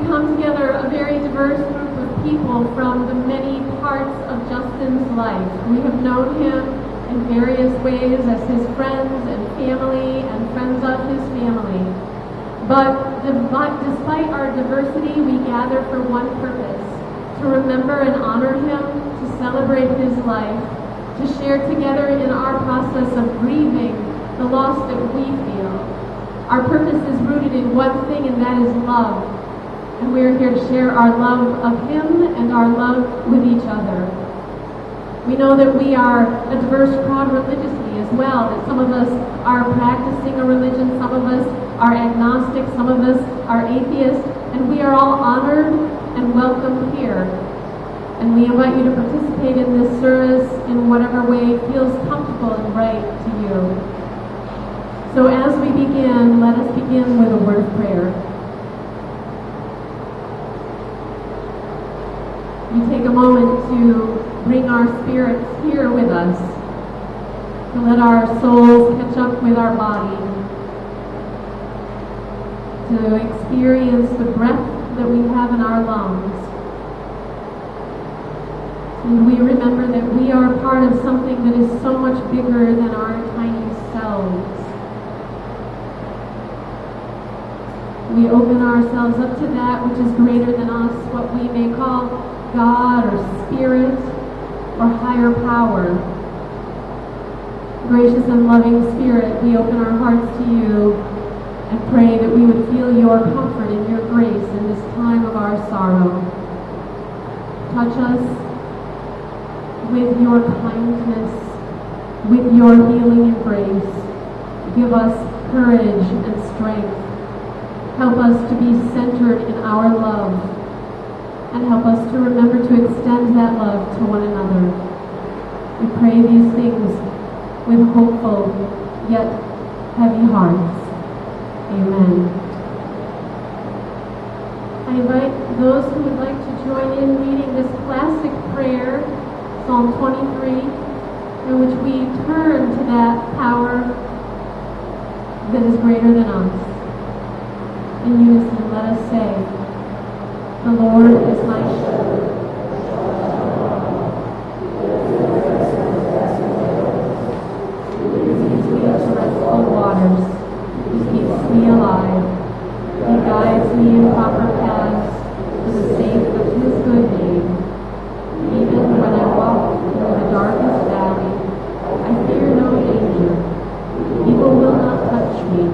come together a very diverse group of people from the many parts of Justin's life. We have known him in various ways as his friends and family and friends of his family. But despite our diversity, we gather for one purpose: to remember and honor him, to celebrate his life, to share together in our process of grieving the loss that we feel. Our purpose is rooted in one thing, and that is love. And we're here to share our love of him and our love with each other. We know that we are a diverse crowd religiously as well, that some of us are practicing a religion, some of us are agnostic, some of us are atheists, and we are all honored and welcome here. And we invite you to participate in this service in whatever way feels comfortable and right to you. So as we begin, let us begin with a word of prayer. We take a moment to bring our spirits here with us, to let our souls catch up with our body, to experience the breath that we have in our lungs. And we remember that we are part of something that is so much bigger than our tiny selves. We open ourselves up to that which is greater than us, what we may call God or Spirit or higher power. Gracious and loving Spirit, we open our hearts to you and pray that we would feel your comfort and your grace in this time of our sorrow. Touch us with your kindness, with your healing embrace. Give us courage and strength. Help us to be centered in our love, and help us to remember to extend that love to one another. We pray these things with hopeful yet heavy hearts. Amen. I invite those who would like to join in reading this classic prayer, Psalm 23, in which we turn to that power that is greater than us. In unison, let us say, "The Lord is my shepherd." He leads me to restful waters. He keeps me alive. He guides me in proper paths for the sake of his good name. Even when I walk through the darkest valley, I fear no danger. Evil will not touch me,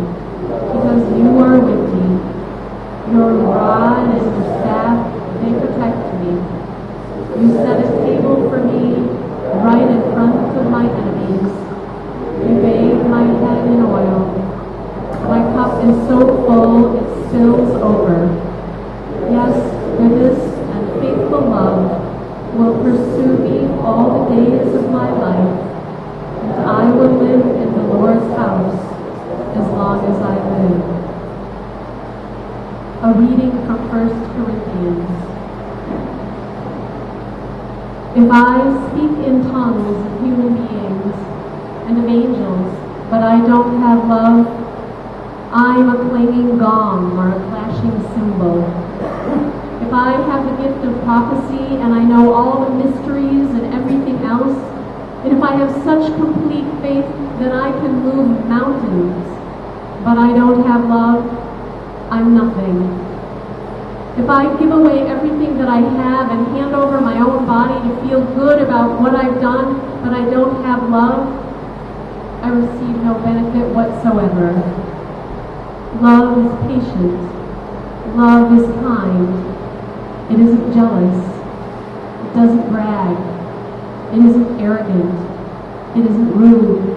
because you are with me. Your rod and your staff, they protect me. You set a table for me right in front of my enemies. You bathe my head in oil. My cup is so full it spills over. Yes, goodness and faithful love will pursue me all the days of my life, and I will live in the Lord's house as long as I live. A reading from 1 Corinthians. If I speak in tongues of human beings and of angels, but I don't have love, I'm a clanging gong or a clashing cymbal. If I have the gift of prophecy and I know all the mysteries and everything else, and if I have such complete faith that I can move mountains, but I don't have love, I'm nothing. If I give away everything that I have and hand over my own body to feel good about what I've done, but I don't have love, I receive no benefit whatsoever. Love is patient. Love is kind. It isn't jealous. It doesn't brag. It isn't arrogant. It isn't rude.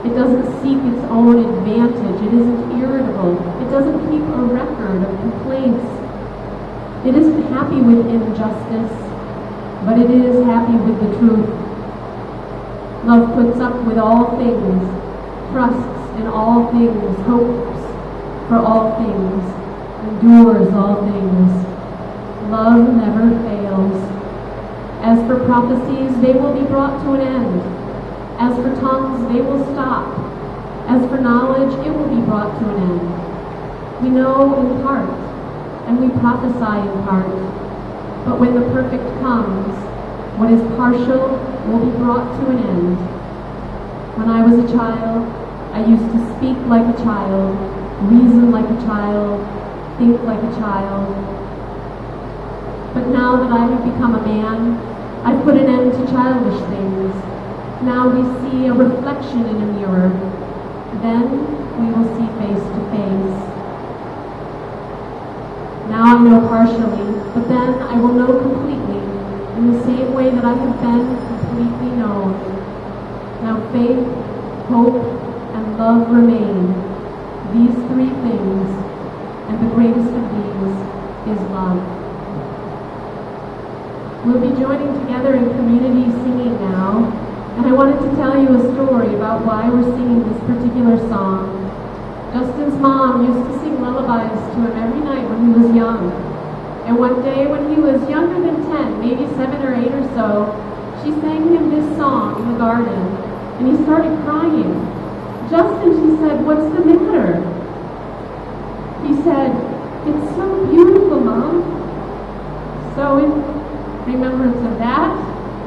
It doesn't seek its own advantage. It isn't irritable. It doesn't keep a record of complaints. It isn't happy with injustice, but it is happy with the truth. Love puts up with all things, trusts in all things, hopes for all things, endures all things. Love never fails. As for prophecies, they will be brought to an end. As for tongues, they will stop. As for knowledge, it will be brought to an end. We know in part, and we prophesy in part. But when the perfect comes, what is partial will be brought to an end. When I was a child, I used to speak like a child, reason like a child, think like a child. But now that I have become a man, I've put an end to childish things. Now we see a reflection in a mirror. Then we will see face to face. Now I know partially, but then I will know completely, in the same way that I have been completely known. Now faith, hope, and love remain, these three things, and the greatest of these is love. We'll be joining together in community singing now, and I wanted to tell you a story about why we're singing this particular song. Justin's mom used to sing lullabies to him every night when he was young. And one day when he was younger than 10, maybe 7 or 8 or so, she sang him this song in the garden, and he started crying. Justin, she said, "What's the matter?" He said, "It's so beautiful, Mom." So in remembrance of that,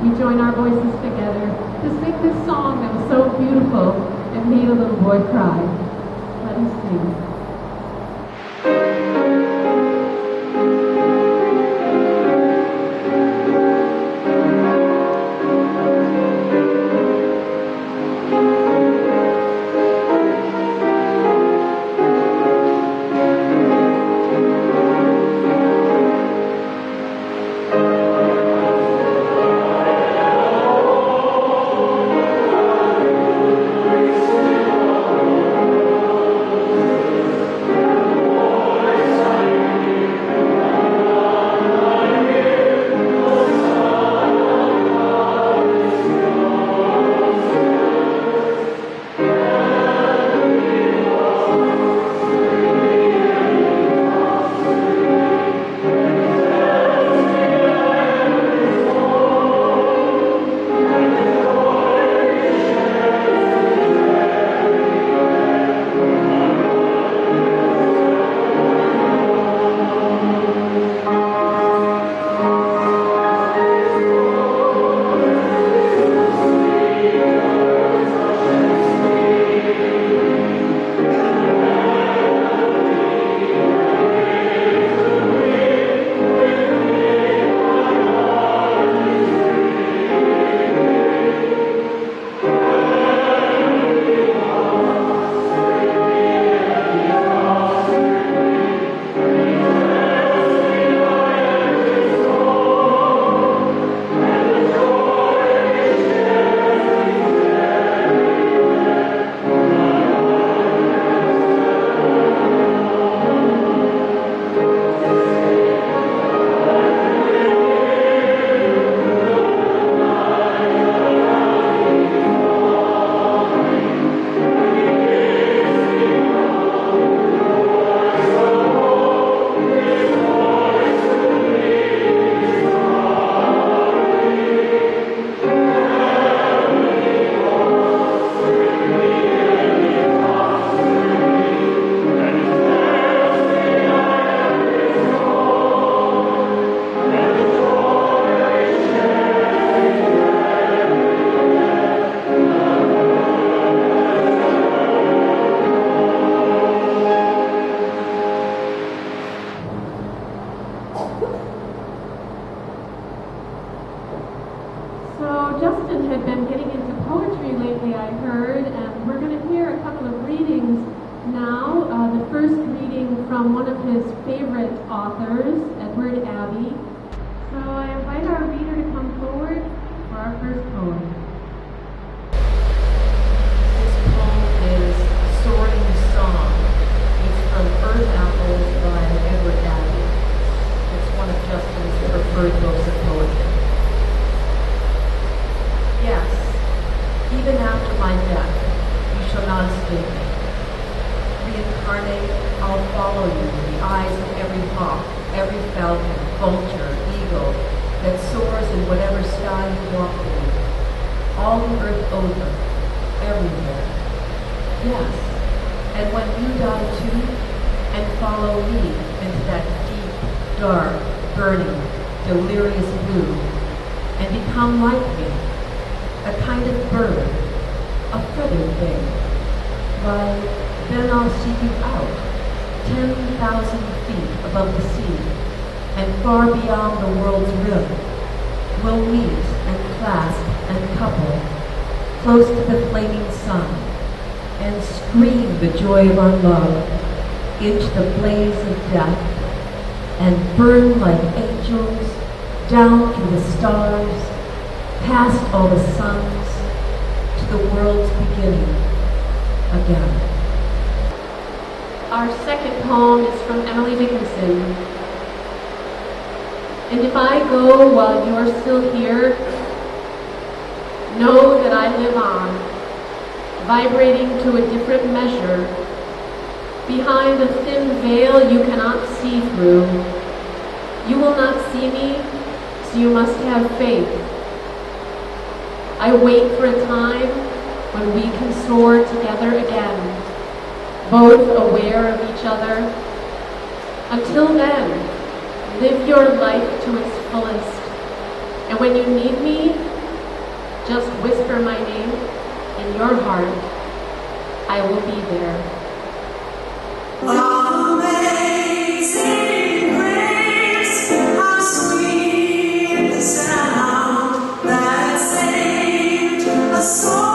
we join our voices together to sing this song that was so beautiful and made a little boy cry. Let us sing. Yes, and when you die too, and follow me into that deep dark, burning, delirious blue, and become like me, a kind of bird, a feathered thing. Why, then I'll seek you out, 10,000 feet above the sea, and far beyond the world's rim. We'll meet and clasp and couple, close to the flaming sun, and scream the joy of our love into the blaze of death, and burn like angels down through the stars, past all the suns, to the world's beginning again. Our second poem is from Emily Dickinson. And if I go while you're still here, know that I live on, vibrating to a different measure, behind a thin veil you cannot see through. You will not see me, so you must have faith. I wait for a time when we can soar together again, both aware of each other. Until then, live your life to its fullest. And when you need me, just whisper my name in your heart. I will be there. Amazing grace, how sweet the sound that saved a soul.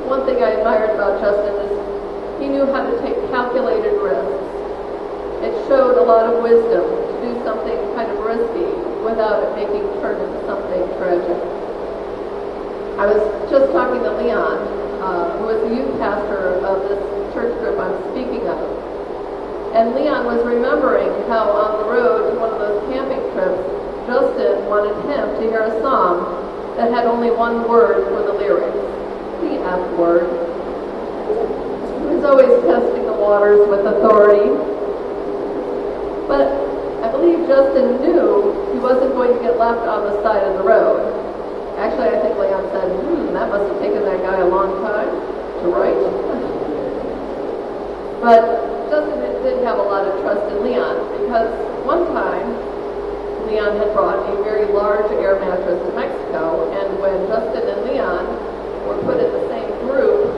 One thing I admired about Justin is he knew how to take calculated risks. It showed a lot of wisdom to do something kind of risky without it making turn into something tragic. I was just talking to Leon, who is the youth pastor of this church group I'm speaking of. And Leon was remembering how on the road to one of those camping trips, Justin wanted him to hear a song that had only one word for the lyrics, the F word. He was always testing the waters with authority. But I believe Justin knew he wasn't going to get left on the side of the road. Actually, I think Leon said, that must have taken that guy a long time to write. But Justin did have a lot of trust in Leon, because one time Leon had brought a very large air mattress to Mexico, and when Justin and Leon were put in the same group,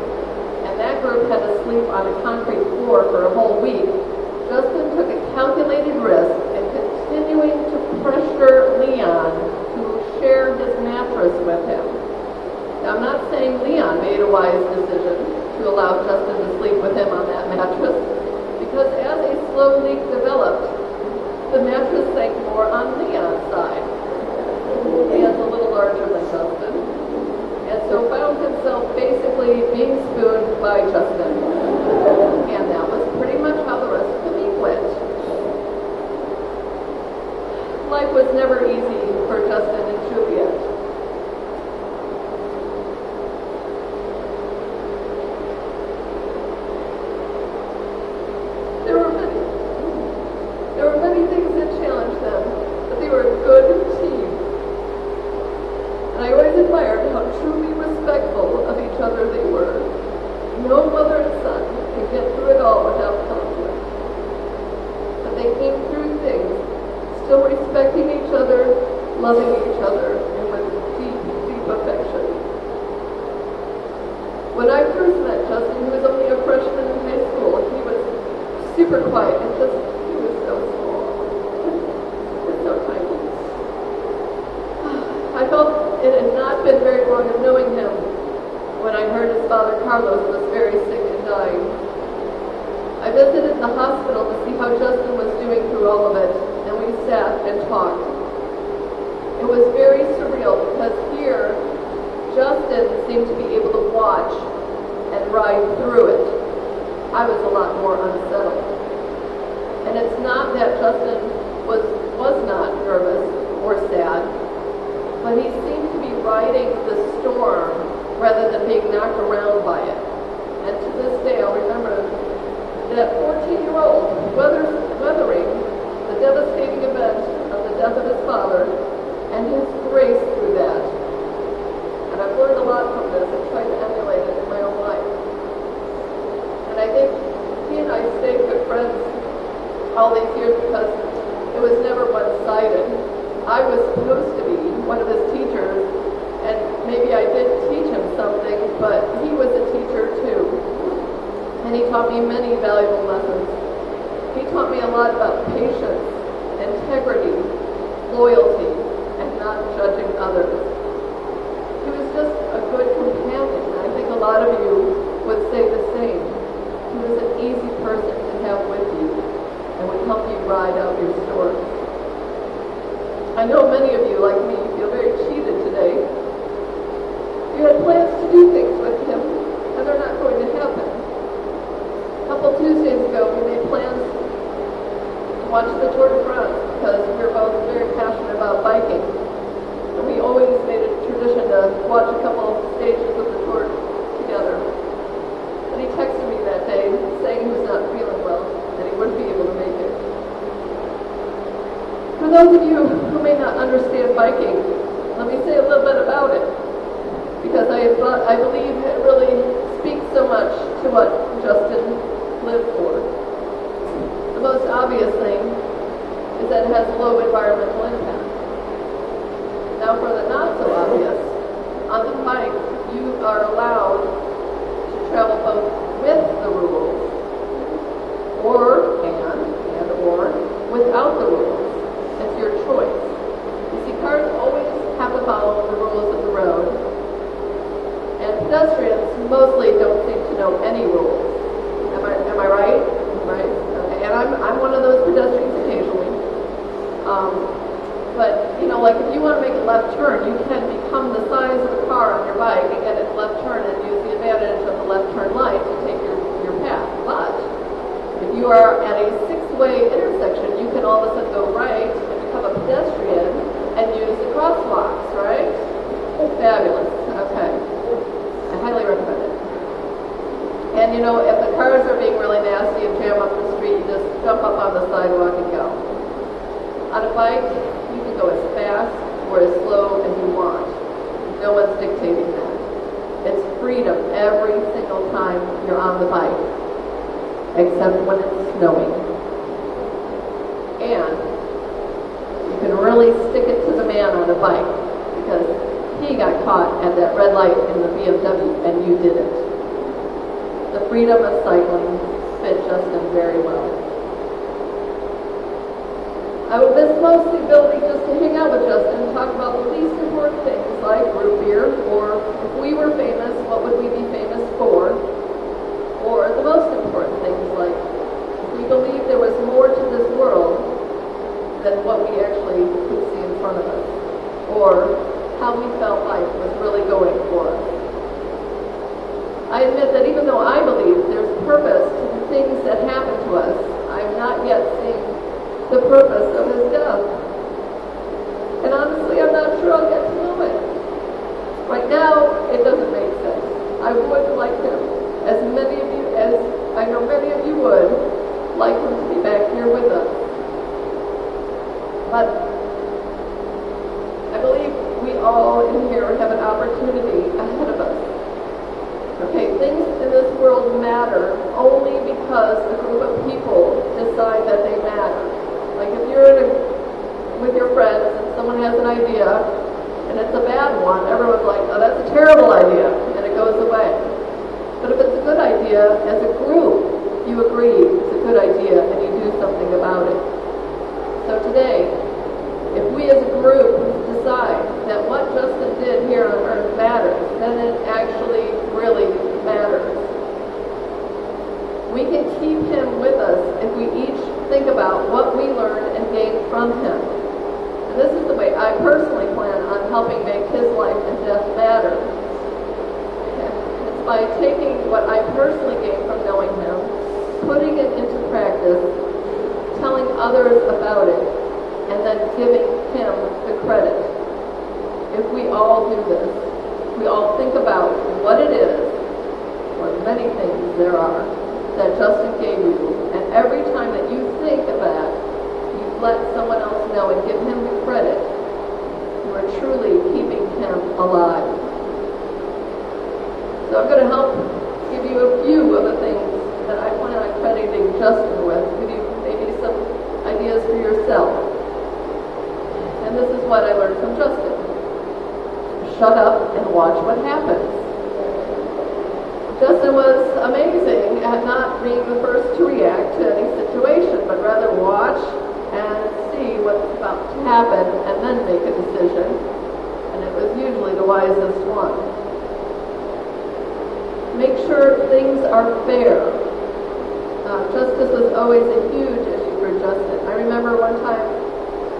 and that group had to sleep on a concrete floor for a whole week, Justin took a calculated risk in continuing to pressure Leon to share his mattress with him. Now, I'm not saying Leon made a wise decision to allow Justin to sleep with him on that mattress, because as a slow leak developed, the mattress sank more on Leon's side. He is a little larger than Justin, and so found himself basically being spooned by Justin. And that was pretty much how the rest of the week went. Life was never easy for Justin and Juliet. There were many things that challenged them, but they were a good team. And I always admired how truly respectful of each other they were. No mother and son can get through it all without conflict. But they came through things, still respecting each other, loving each other, and with deep, deep affection. When I first met Justin, he was only a freshman in high school. He was super quiet and he was so small. And so tiny. I felt it had not been very long of knowing him when I heard his father Carlos was very sick and dying. I visited the hospital to see how Justin was doing through all of it, and we sat and talked. It was very surreal because here, Justin seemed to be able to watch and ride through it. I was a lot more unsettled. And it's not that Justin was not nervous or sad, but he seemed to be riding the storm rather than being knocked around by it. And to this day, I'll remember that 14-year-old weathering the devastating event of the death of his father and his grace through that. And I've learned a lot from this and tried to emulate it in my own life. And I think he and I stayed good friends all these years because it was never one-sided. I was supposed to be one of his teachers, and maybe I did teach him something, but he was a teacher too. And he taught me many valuable lessons. He taught me a lot about patience, integrity, loyalty, and not judging others. He was just a good companion, and I think a lot of you would say the same. He was an easy person to have with you and would help you ride out your storms. I know many of you, like me, feel very cheated today. You had plans to do things with him, and they're not going to happen. A couple Tuesdays ago, we made plans to watch the Tour de France because we're both very passionate about biking. And we always made it a tradition to watch a couple stages of the Tour together. And he texted me that day saying he was not feeling well, and he wouldn't be able to make it. For those of you who may not understand biking, let me say a little bit about it, because I believe it really speaks so much to what Justin lived for. The most obvious thing is that it has low environmental impact. Now for the not so obvious, on the bike you are allowed to travel both with the rules or without the rules. It's your choice. You see, cars always have to follow the rules of the road, and pedestrians mostly don't seem to know any rules. Am I right? Right? Okay. And I'm one of those pedestrians occasionally. But, you know, like if you want to make a left turn, you can become the size of a car on your bike and get a left turn and use the advantage of the left turn light to take your path. But if you are at a six-way intersection, you can all of a sudden go right and become a pedestrian and use the crosswalks, right? Fabulous. Okay. I highly recommend it. And you know, if the cars are being really nasty and jam up the street, you just jump up on the sidewalk and go. On a bike, you can go as fast or as slow as you want. No one's dictating that. It's freedom every single time you're on the bike, except when it's snowing. And you can really stick it to the man on a bike, because he got caught at that red light in the BMW and you didn't. The freedom of cycling fit Justin very well. I would miss most the ability just to hang out with Justin and talk about the least important things like root beer, or if we were famous, what would we be famous for? Or the most important things like if we believed there was more to this world than what we actually could see in front of us, or how we felt life was really going for us. I admit that even though I believe there's purpose to the things that happen to us, I've not yet seen the purpose of his death. And honestly, I'm not sure I'll get to know it. Right now, it doesn't make sense. I would like him, as I know many of you would, like him to be back here with us. But I believe we all in here have an opportunity ahead of us. Okay, things in this world matter only because a group of people decide that they matter. Like if you're with your friends and someone has an idea and it's a bad one, everyone's like, oh, that's a terrible idea, and it goes away. But if it's a good idea, as a group, you agree it's a good idea and you do something about it. So today, if we as a group decide that what Justin did here on earth matters, then it actually really matters. We can keep him with us if we each think about what we learned and gained from him. And this is the way I personally plan on helping make his life and death matter. It's by taking what I personally gained from knowing him, putting it into practice, telling others about it, and then giving him the credit. If we all do this, we all think about what it is, or many things there are, that Justin gave you, and every time that you think of that, you let someone else know and give him the credit, you are truly keeping him alive. So I'm going to help give you a few of the things that I plan on crediting Justin with, give you maybe some ideas for yourself. And this is what I learned from Justin. Shut up and watch what happens. Justin was amazing at not being the first to react to any situation, but rather watch and see what's about to happen and then make a decision. And it was usually the wisest one. Make sure things are fair. Justice was always a huge issue for Justin. I remember one time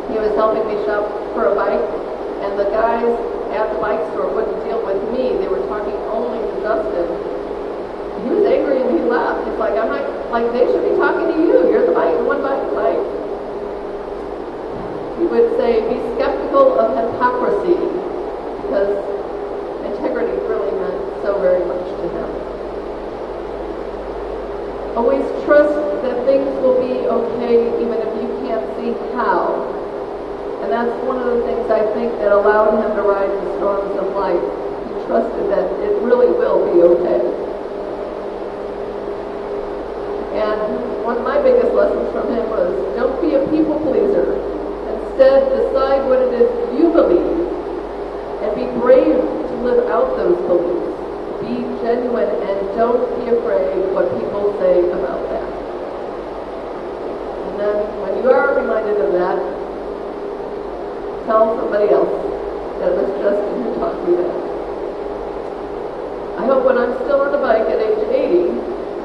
he was helping me shop for a bike, and the guys at the bike store wouldn't deal with me. They were talking only to Justin. He was angry and he left. He's like, I'm not, like, they should be talking to you. You're the one bike. He would say, be skeptical of hypocrisy, because integrity really meant so very much to him. Always trust that things will be okay even if you can't see how. And that's one of the things I think that allowed him to ride the storms of life. He trusted that it really will be okay. And one of my biggest lessons from him was, don't be a people pleaser. Instead, decide what it is you believe and be brave to live out those beliefs. Be genuine and don't be afraid what people say about that. And then when you are reminded of that, tell somebody else that it was Justin who taught me that. I hope when I'm still on the bike at age 80,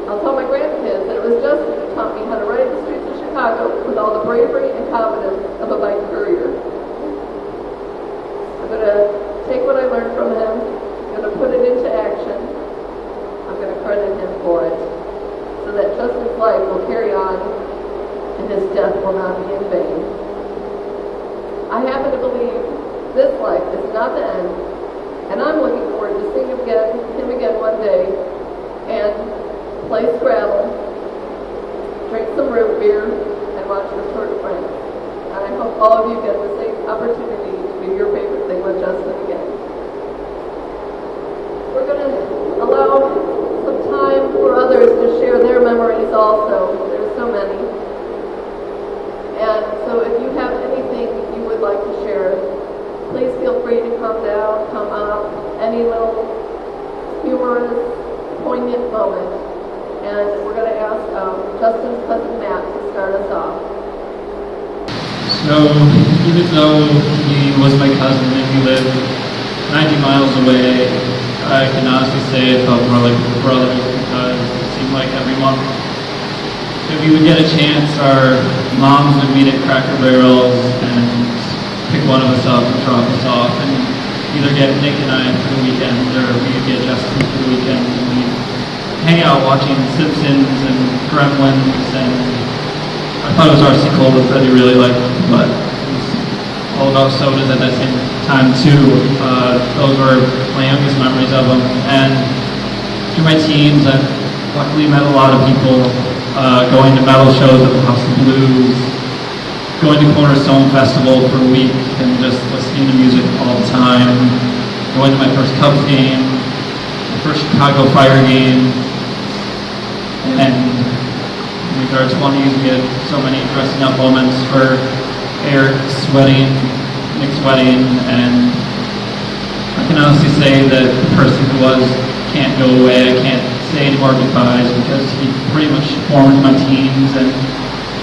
I'll tell my grandkids that it was Justin who taught me how to ride the streets of Chicago with all the bravery and confidence of a bike courier. for it, so that Justin's life will carry on and his death will not be in vain. I happen to believe this life is not the end, and I'm looking forward to seeing him again one day and play Scrabble, drink some root beer, and watch the Tour de France. And I hope all of you get the same opportunity to do your favorite thing with Justin again. We're going to allow some time for others to share their memories also. There's so many. And so if you have anything you would like to share, please feel free to come down, come up, any little humorous, poignant moment. And we're going to ask Justin's cousin Matt to start us off. So, even though he was my cousin and he lived 90 miles away, I can honestly say it felt more like brothers because it seemed like every month, if we would get a chance, our moms would meet at Cracker Barrels and pick one of us up and drop us off and either get Nick and I for the weekend or we would get Justin for the weekend and we'd hang out watching Simpsons and Gremlins, and I thought it was RC Cola that he really liked, but it was all about sodas at that same time too. Those were my youngest memories of him, and through my teens I've luckily met a lot of people, going to metal shows at the House of Blues, going to Cornerstone Festival for a week and just listening to music all the time, going to my first Cubs game, my first Chicago Fire game, and in our 20s we had so many dressing up moments for Eric's wedding, Nick's wedding, and I can honestly say that the person who was can't go away. I can't say any more goodbyes because he pretty much formed my teens and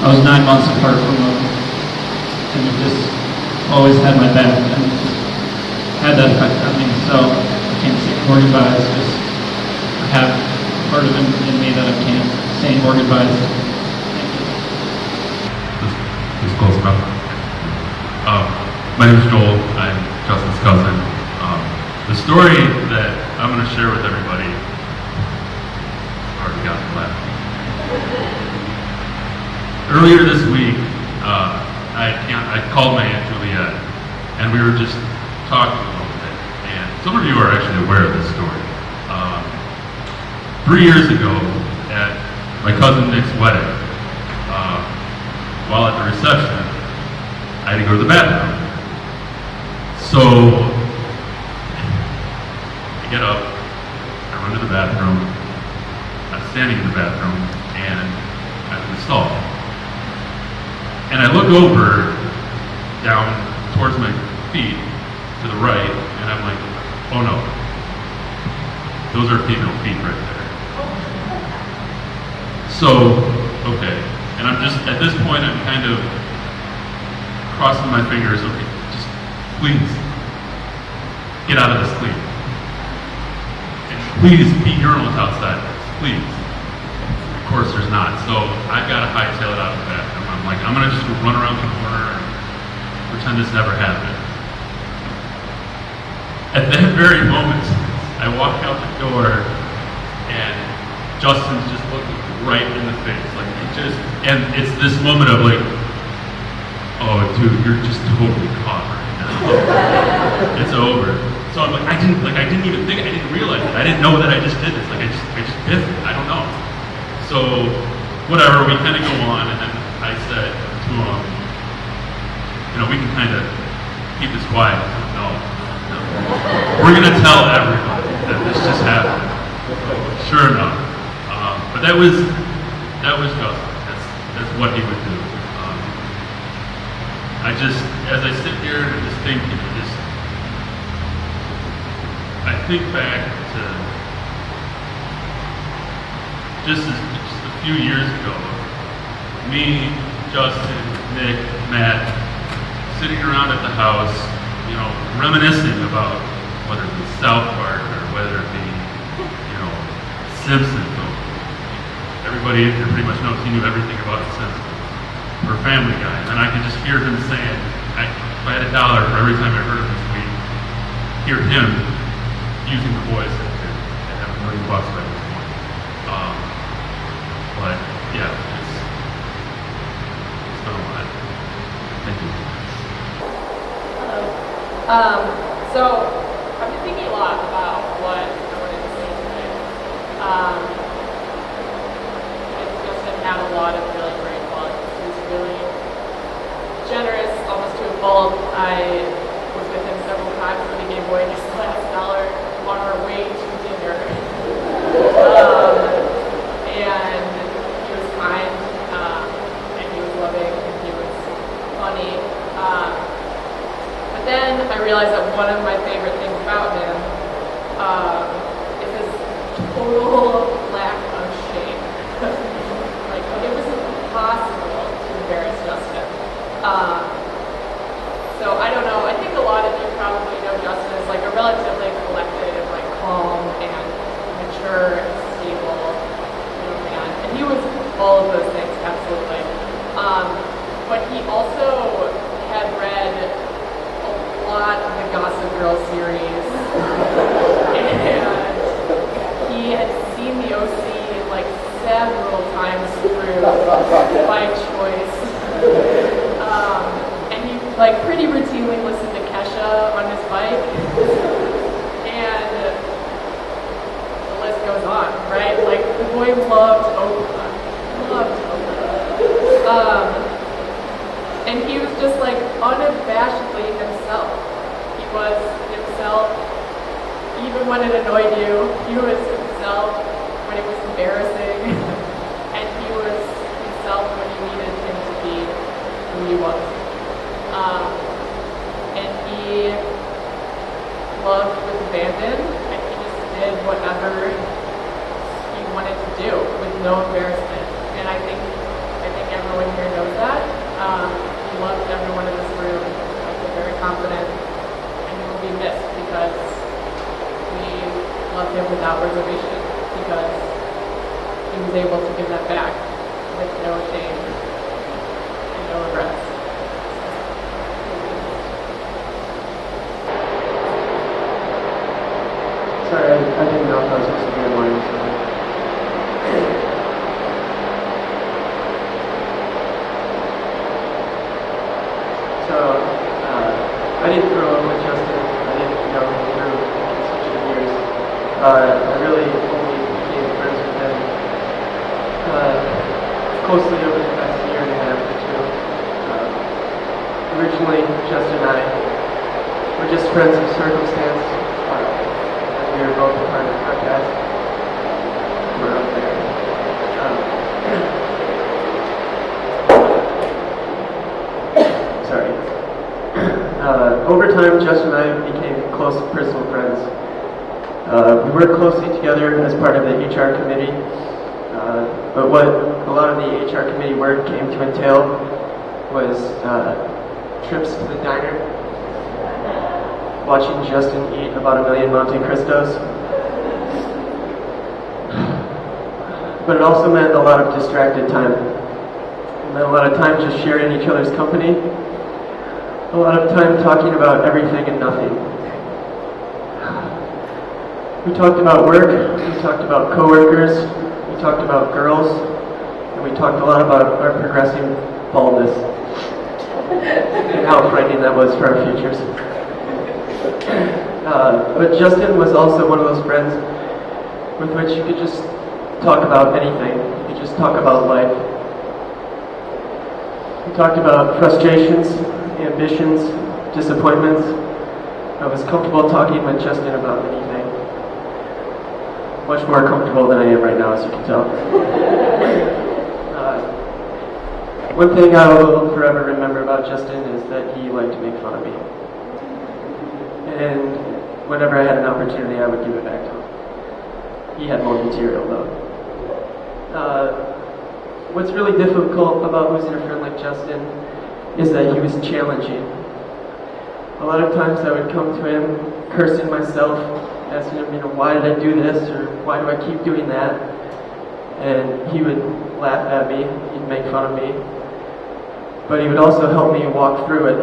I was 9 months apart from him, and he just always had my back and had that effect on me. So I can't say any more goodbyes because I have part of him in me that I can't say any more goodbyes. Thank you. This is close enough. My name is Joel. I'm Justin's cousin. The story that I'm going to share with everybody already got me laughing. Earlier this week, I called my Aunt Juliet, and we were just talking a little bit. And some of you are actually aware of this story. 3 years ago, at my cousin Nick's wedding, while at the reception, I had to go to the bathroom. So I get up, I run to the bathroom, I'm standing in the bathroom, and I'm in the stall. And I look over, down towards my feet, to the right, and I'm like, oh no, those are female feet right there. So, okay, and I'm just, at this point, I'm kind of crossing my fingers, okay, just please, get out of this clean. And please, be urinals outside, please. Of course there's not, so I've got to hightail it out of the bathroom. I'm like, I'm going to just run around the corner and pretend this never happened. At that very moment, I walk out the door, and Justin's just looking right in the face, like he just, and it's this moment of like, oh dude, you're just totally caught right now. It's over. So I'm like, I didn't even think, I didn't realize it. I didn't know that I just did this. Like I just did it. I don't know. So whatever, we kind of go on, and then I said to him, you know, we can kind of keep this quiet. No. We're gonna tell everybody that this just happened. Sure enough. But that was Justin. That's what he would do. I just, as I sit here and just think, I think back to just a few years ago, me, Justin, Nick, Matt, sitting around at the house, you know, reminiscing about whether it be South Park or whether it be, you know, Simpsons. Everybody here pretty much knows he knew everything about The Simpsons or Family Guy, and I could just hear him saying, if I had $1 for every time I heard him this week, hear him using the voice and have $1 million by this point. So I've been thinking a lot about what I wanted to say today. Justin had a lot of really great qualities. He was really generous, almost to a fault. I was with him several times when he gave away his last dollar on our way to dinner. And he was kind, and he was loving, and he was funny. But then I realized that one of my favorite things about him is his total lack of shame. Like, it was impossible to embarrass Justin. So I don't know, I think a lot of you probably know Justin as like a relatively collected and like calm and mature and stable man. And he was all of those things, absolutely. But he also had read a lot of the Gossip Girl series. And he had seen the OC like several times through by choice. And he like pretty routinely listened to Kesha on his bike. And the list goes on, right? Like the boy loved Oprah. And he was just like unabashedly himself. He was himself even when it annoyed you. He was himself when it was embarrassing. And he was himself when you needed him to be who he was. And he loved with abandon, and he just did whatever he wanted to do with no embarrassment. And I think everyone here knows that. He loved everyone in this room. I feel very confident, and he will be missed because we love him without reservation, because he was able to give that back with no shame and no regrets. Sorry, I didn't know if I was supposed to be in line. So, I didn't grow up with Justin. I didn't know him through such years. I really only became friends with him closely over the past year and a half or two. Originally, Justin and I were just friends of circumstance. We were both a part of the podcast. We're up there. Sorry. Over time, Justin and I became close personal friends. We worked closely together as part of the HR committee. But what a lot of the HR committee work came to entail was trips to the diner, watching Justin eat about 1 million Monte Cristos. But it also meant a lot of distracted time. It meant a lot of time just sharing each other's company. A lot of time talking about everything and nothing. We talked about work, we talked about coworkers, we talked about girls, and we talked a lot about our progressing baldness and how frightening that was for our futures. But Justin was also one of those friends with which you could just talk about anything. You could just talk about life. We talked about frustrations, ambitions, disappointments. I was comfortable talking with Justin about anything. Much more comfortable than I am right now, as you can tell. One thing I will forever remember about Justin is that he liked to make fun of me. And whenever I had an opportunity, I would give it back to him. He had more material, though. What's really difficult about losing a friend like Justin is that he was challenging. A lot of times I would come to him, cursing myself, asking him, why did I do this, or why do I keep doing that? And he would laugh at me, he'd make fun of me, but he would also help me walk through it.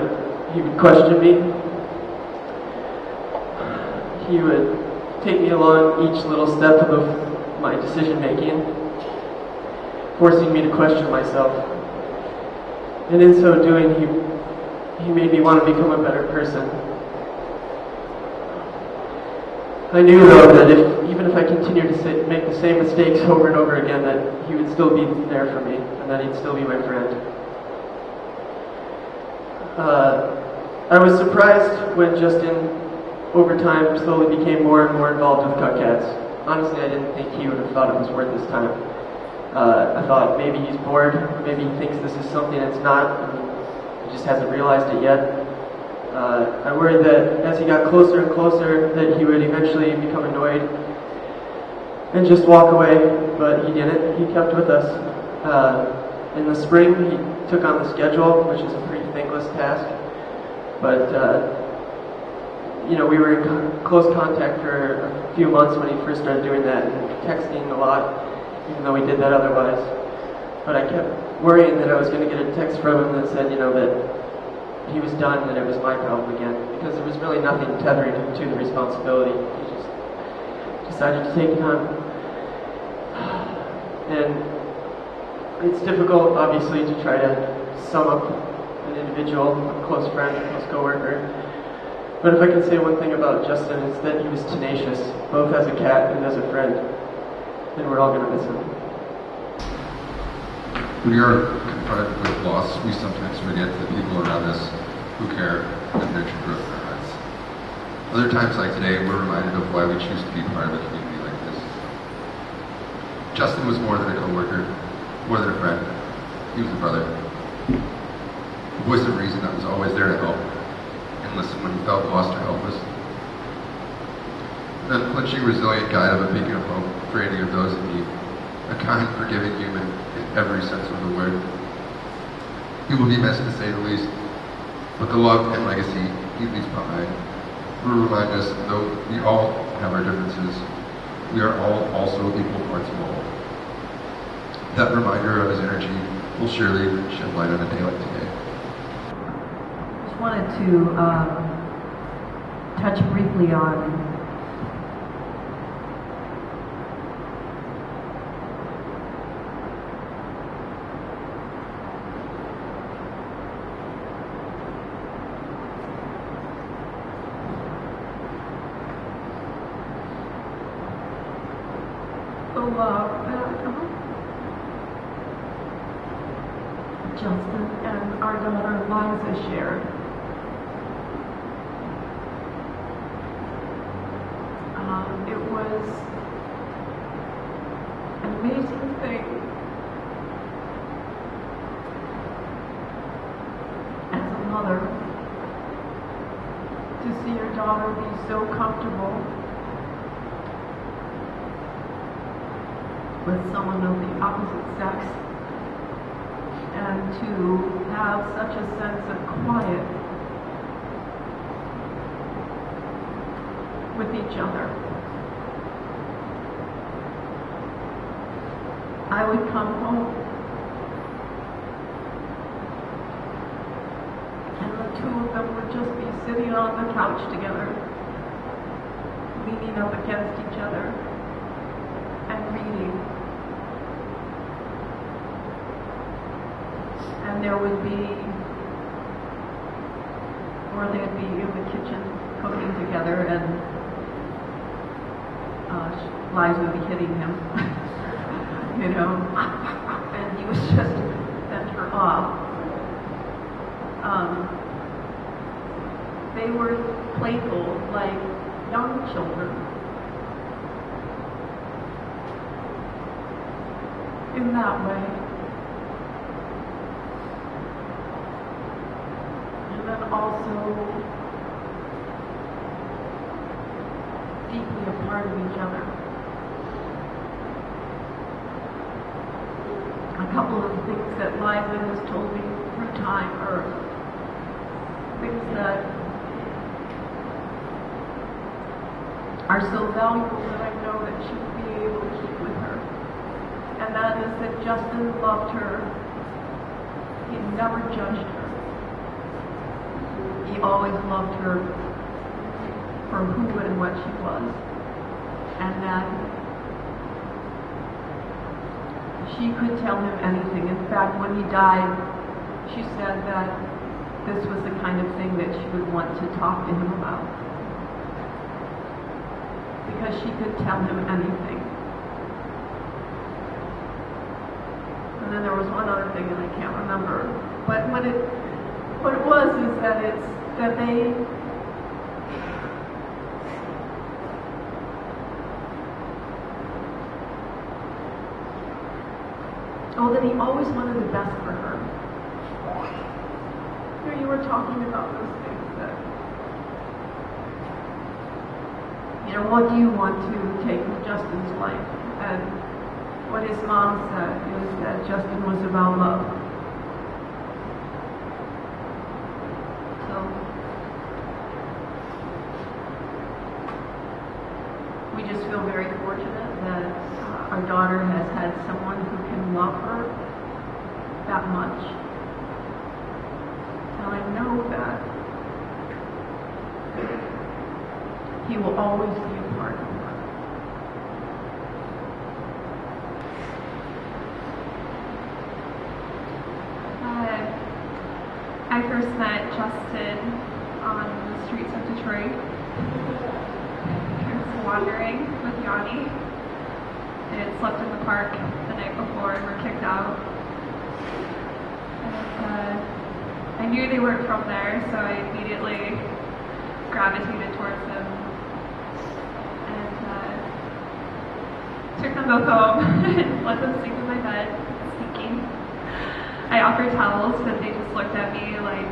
He would question me. He would take me along each little step of my decision making, forcing me to question myself. And in so doing, he made me want to become a better person. I knew though that even if I continued to make the same mistakes over and over again, that he would still be there for me, and that he'd still be my friend. I was surprised when Justin, over time, slowly became more and more involved with Cutcats. Honestly, I didn't think he would have thought it was worth his time. I thought maybe he's bored, or maybe he thinks this is something it's not, and he just hasn't realized it yet. I worried that as he got closer and closer, that he would eventually become annoyed and just walk away, but he didn't. He kept with us. In the spring, he took on the schedule, which is a pretty thankless task, but we were in close contact for a few months when he first started doing that, and texting a lot, even though we did that otherwise. But I kept worrying that I was going to get a text from him that said, that he was done, that it was my problem again, because there was really nothing tethering him to the responsibility. He just decided to take it on. And it's difficult, obviously, to try to sum up an individual, a close friend, a close coworker. But if I can say one thing about Justin, it's that he was tenacious, both as a cat and as a friend. And we're all going to miss him. When we are confronted with loss, we sometimes forget the people around us who care and nurture growth in our lives. Other times, like today, we're reminded of why we choose to be part of a community like this. Justin was more than a coworker, more than a friend. He was a brother. A voice of reason that was always there to help and listen when he felt lost or helpless. An unflinching, resilient guide of a beacon of hope for any of those in need. A kind, forgiving human in every sense of the word. He will be missed, to say the least, but the love and legacy he leaves behind will remind us that though we all have our differences, we are all also equal parts of all. That reminder of his energy will surely shed light on a day like today. Just wanted to touch briefly on the love that Justin and our daughter Liza shared. It was an amazing thing as a mother to see your daughter be so comfortable with someone of the opposite sex, and to have such a sense of quiet with each other. I would come home and the two of them would just be sitting on the couch together, leaning up against each other and reading. And there would be, or they'd be in the kitchen cooking together, and Liza would be hitting him, and he was just sent her off. They were playful like young children. In that way. And then also deeply a part of each other. A couple of things that Liza has told me through time are things that are so valuable that I know that she will be able to keep with her. And that is that Justin loved her. He never judged her. He always loved her for who and what she was. And that she could tell him anything. In fact, when he died, she said that this was the kind of thing that she would want to talk to him about. because she could tell him anything. And then there was one other thing that I can't remember. But what it was is that it's that they that he always wanted the best for her. You were talking about those things that, what do you want to take from Justin's life? And what his mom said is that Justin was about love. So, we just feel very fortunate that our daughter has had someone who can love her that much. And I know that he will always be a part of her. I first met Justin on the streets of Detroit. I was wandering with Yanni. I had slept in the park the night before and were kicked out. And I knew they weren't from there, so I immediately gravitated towards them and took them both home and let them sleep in my bed, sneaking. I offered towels, but they just looked at me like,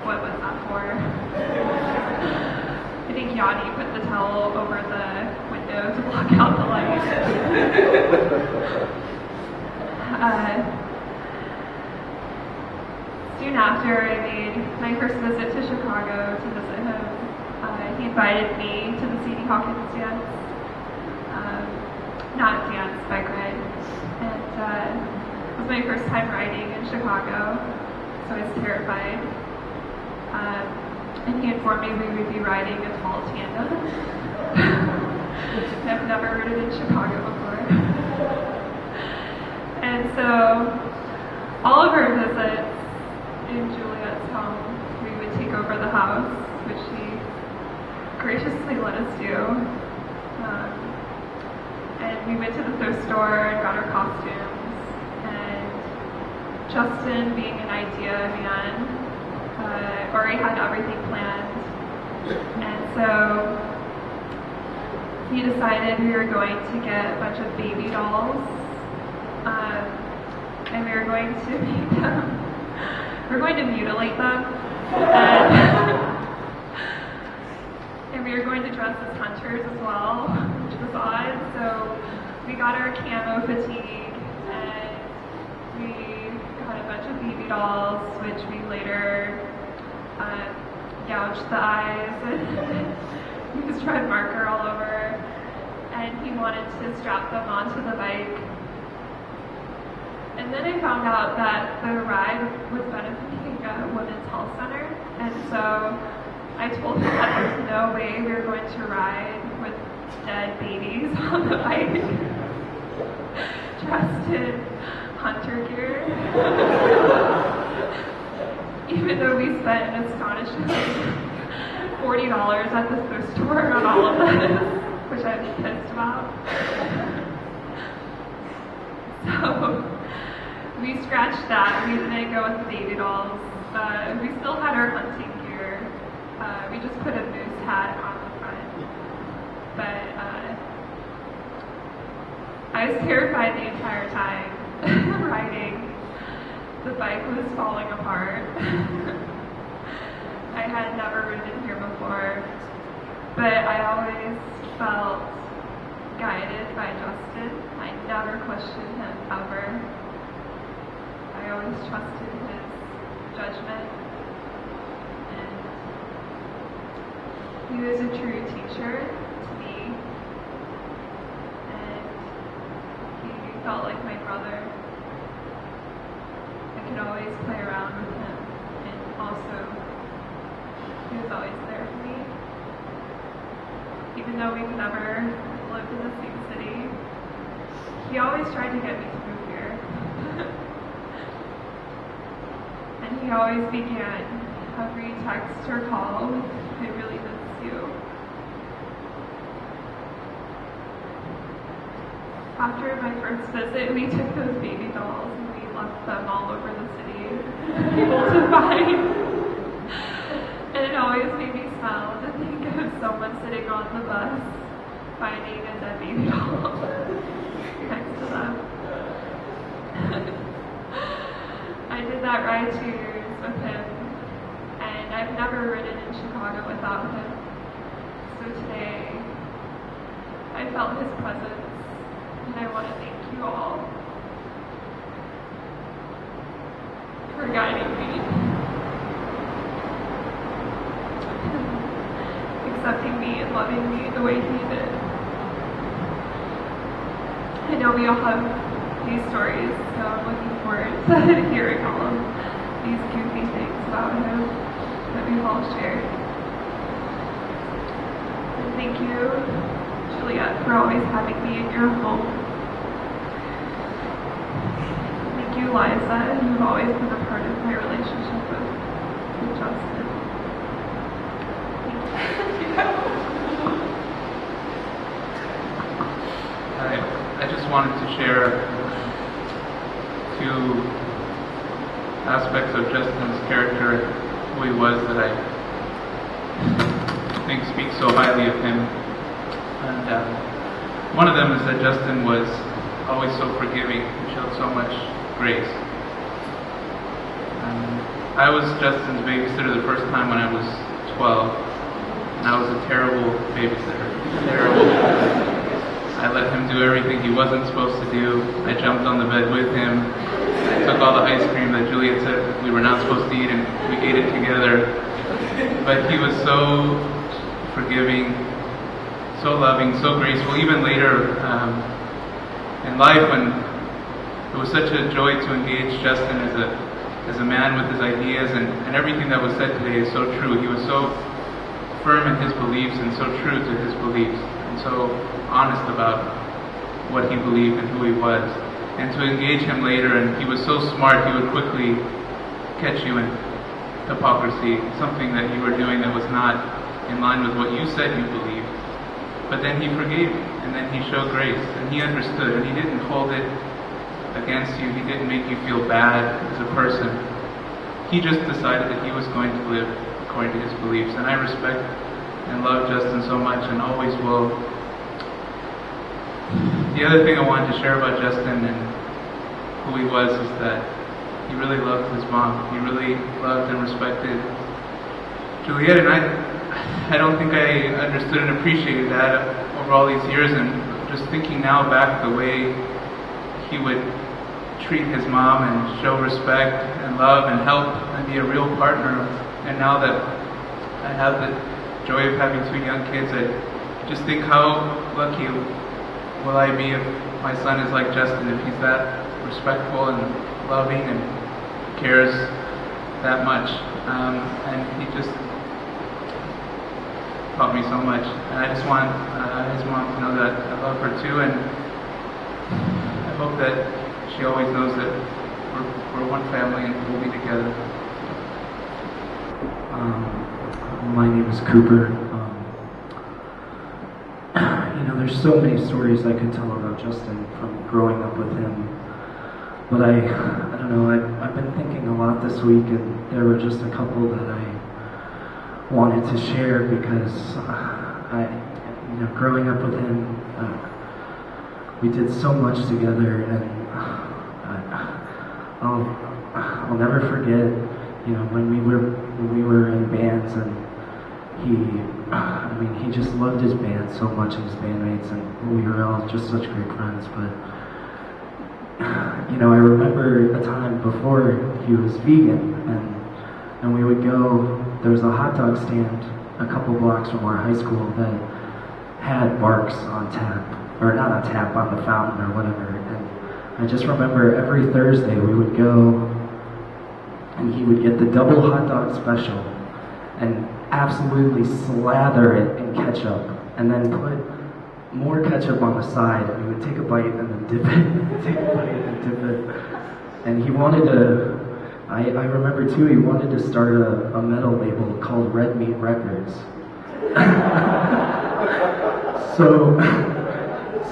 what was that for? I think Yanni put the towel over the window to block out the light. Soon after I made my first visit to Chicago to visit him, he invited me to the C.D. Hawkins dance. Not dance, bike ride. And it was my first time riding in Chicago, so I was terrified. And he informed me we would be riding a tall tandem. I've never heard it in Chicago before. And so, all of our visits in Juliet's home, we would take over the house, which she graciously let us do. And we went to the thrift store and got our costumes. And Justin, being an idea man, already had everything planned. And so he decided we were going to get a bunch of baby dolls. And we were going to make them, we were going to mutilate them. And we were going to dress as hunters as well, which was odd. So we got our camo fatigue and we got a bunch of baby dolls, which we later gouged the eyes and used red marker all over. And he wanted to strap them onto the bike. And then I found out that the ride was benefiting a women's health center. And so I told him that there's no way we were going to ride with dead babies on the bike, dressed in hunter gear. Even though we spent an astonishing $40 at the thrift store on all of this, which I'm pissed about. So we scratched that. We didn't go with the baby dolls. We still had our hunting gear. We just put a moose hat on the front. But I was terrified the entire time riding. The bike was falling apart. I had never ridden here before, but I always felt guided by Justin. I never questioned him ever. I always trusted his judgment. And he was a true teacher to me. And he felt like my brother. I could always play around with him, and also he was always there for me. Even though we've never lived in the same city, he always tried to get me to move here. And he always began every text or call with, "I really miss you." After my first visit, we took those baby dolls and we left them all over the city for people to find. And it always made me smile to think of someone sitting on the bus finding a dead baby doll next to them. I did that ride 2 years with him, and I've never ridden in Chicago without him. So today, I felt his presence, and I want to thank you all for guiding me, accepting me and loving me the way he did. I know we all have these stories, so I'm looking forward to hearing all of these goofy things about him that we've all shared. And thank you, Juliet, for always having me in your home. Thank you, Liza, you've always been a part of my relationship with Justin. I just wanted to share 2 aspects of Justin's character, who he was, that I think speak so highly of him. And one of them is that Justin was always so forgiving and showed so much grace. I was Justin's babysitter the first time when I was 12, and I was a terrible babysitter. Terrible. I let him do everything he wasn't supposed to do. I jumped on the bed with him. I took all the ice cream that Juliet said we were not supposed to eat, and we ate it together. But he was so forgiving, so loving, so graceful. Even later in life, when it was such a joy to engage Justin as a man with his ideas, and everything that was said today is so true. He was so firm in his beliefs and so true to his beliefs, and so honest about what he believed and who he was. And to engage him later, and he was so smart, he would quickly catch you in hypocrisy, something that you were doing that was not in line with what you said you believed. But then he forgave you, and then he showed grace, and he understood, and he didn't hold it against you. He didn't make you feel bad as a person. He just decided that he was going to live according to his beliefs, and I respect and love Justin so much, and always will. The other thing I wanted to share about Justin and who he was is that he really loved his mom. He really loved and respected Juliet, and I don't think I understood and appreciated that over all these years. And just thinking now back, the way he would treat his mom and show respect and love and help and be a real partner. And now that I have the joy of having 2 young kids, I just think how lucky will I be if my son is like Justin, if he's that respectful and loving and cares that much. And he just taught me so much. And I just want his mom to know that I love her too, and I hope that she always knows that we're one family and we'll be together. My name is Cooper. There's so many stories I could tell about Justin from growing up with him, but I don't know, I've been thinking a lot this week, and there were just a couple that I wanted to share because growing up with him, we did so much together, and I'll never forget, when we were in bands, and he just loved his band so much, and his bandmates, and we were all just such great friends. But I remember a time before he was vegan, and we would go. There was a hot dog stand a couple blocks from our high school that had Barks on tap, or not on tap, on the fountain or whatever. And I just remember every Thursday we would go, and he would get the double hot dog special, and absolutely slather it in ketchup, and then put more ketchup on the side, and he would take a bite and then dip it, take a bite and dip it. And he wanted to, I remember too, he wanted to start a metal label called Red Meat Records. So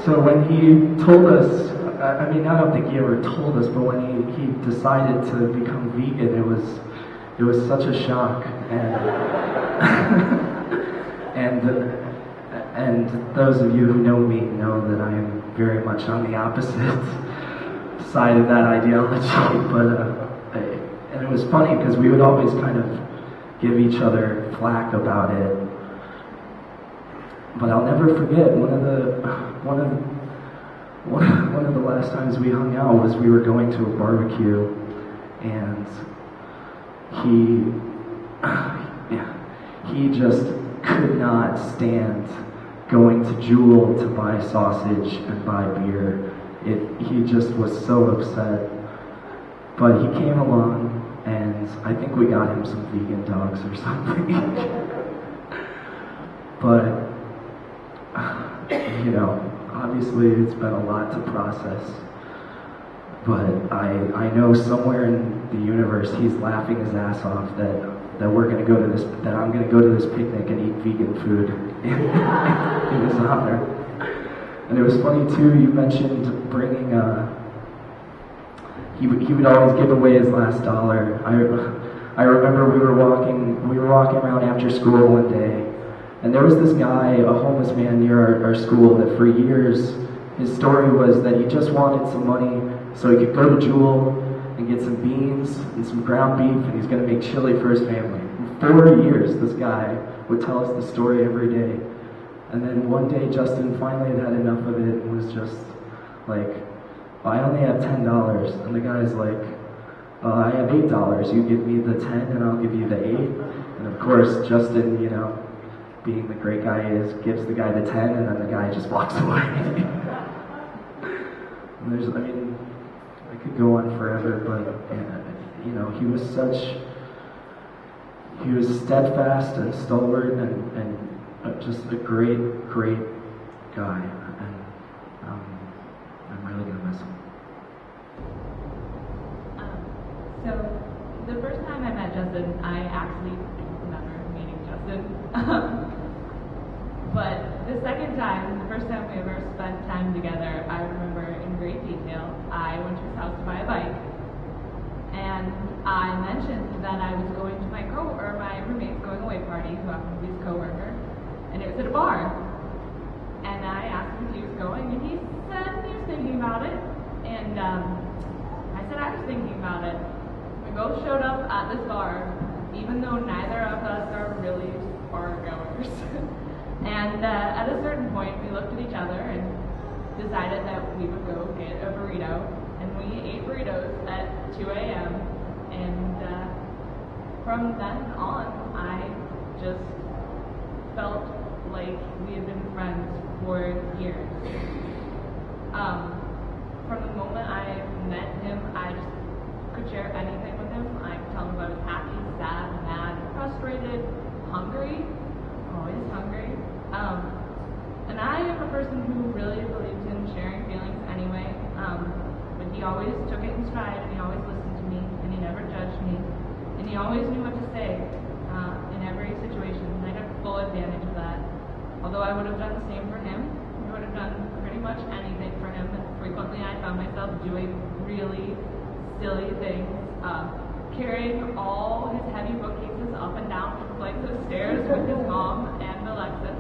So when he told us, I mean, I don't think he ever told us, but when he decided to become vegan, it was such a shock, and those of you who know me know that I am very much on the opposite side of that ideology. And it was funny because we would always kind of give each other flack about it. But I'll never forget one of the last times we hung out was we were going to a barbecue, and he just could not stand going to Jewel to buy sausage and buy beer. He just was so upset. But he came along, and I think we got him some vegan dogs or something. But obviously it's been a lot to process. But I know somewhere in the universe he's laughing his ass off that I'm gonna go to this picnic and eat vegan food in his honor. And it was funny too, you mentioned bringing he would always give away his last dollar. I remember we were walking around after school one day, and there was this guy, a homeless man near our school, that for years his story was that he just wanted some money so he could go to Jewel and get some beans and some ground beef, and he's going to make chili for his family. For 4 years, this guy would tell us the story every day. And then one day, Justin finally had enough of it and was just like, I only have $10. And the guy's like, I have $8. You give me the 10 and I'll give you the 8. And of course, Justin, being the great guy he is, gives the guy the 10, and then the guy just walks away. And I could go on forever, but he was steadfast and stalwart and just a great guy, and I'm really gonna miss him. So the first time I met Justin, I actually don't remember meeting Justin. But the second time, the first time we ever spent time together, I remember in great detail. I went to his house to buy a bike, and I mentioned that I was going to my roommate's going away party, who happened to be his coworker, and it was at a bar. And I asked him if he was going, and he said he was thinking about it. And I said I was thinking about it. We both showed up at this bar, even though neither of us are really bar goers. And at a certain point, we looked at each other and decided that we would go get a burrito. And we ate burritos at 2 a.m. And from then on, I just felt like we had been friends for years. From the moment I met him, I just could share anything with him. I could tell him I was happy, sad, mad, frustrated, hungry, always hungry. And I am a person who really believes in sharing feelings anyway. But he always took it in stride, and he always listened to me, and he never judged me, and he always knew what to say in every situation. And I took full advantage of that. Although I would have done the same for him, I would have done pretty much anything for him. And frequently I found myself doing really silly things, carrying all his heavy bookcases up and down the flights of stairs with his mom and Alexis.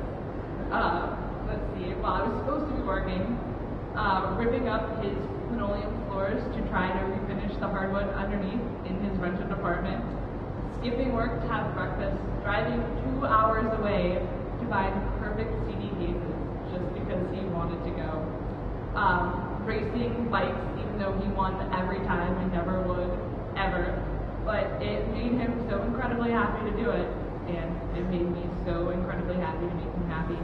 Let's see, while I was supposed to be working, ripping up his linoleum floors to try to refinish the hardwood underneath in his rented apartment, skipping work to have breakfast, driving 2 hours away to buy perfect CD cases just because he wanted to go, racing bikes even though he won every time and never would, ever. But it made him so incredibly happy to do it, and it made me so incredibly happy to make him happy.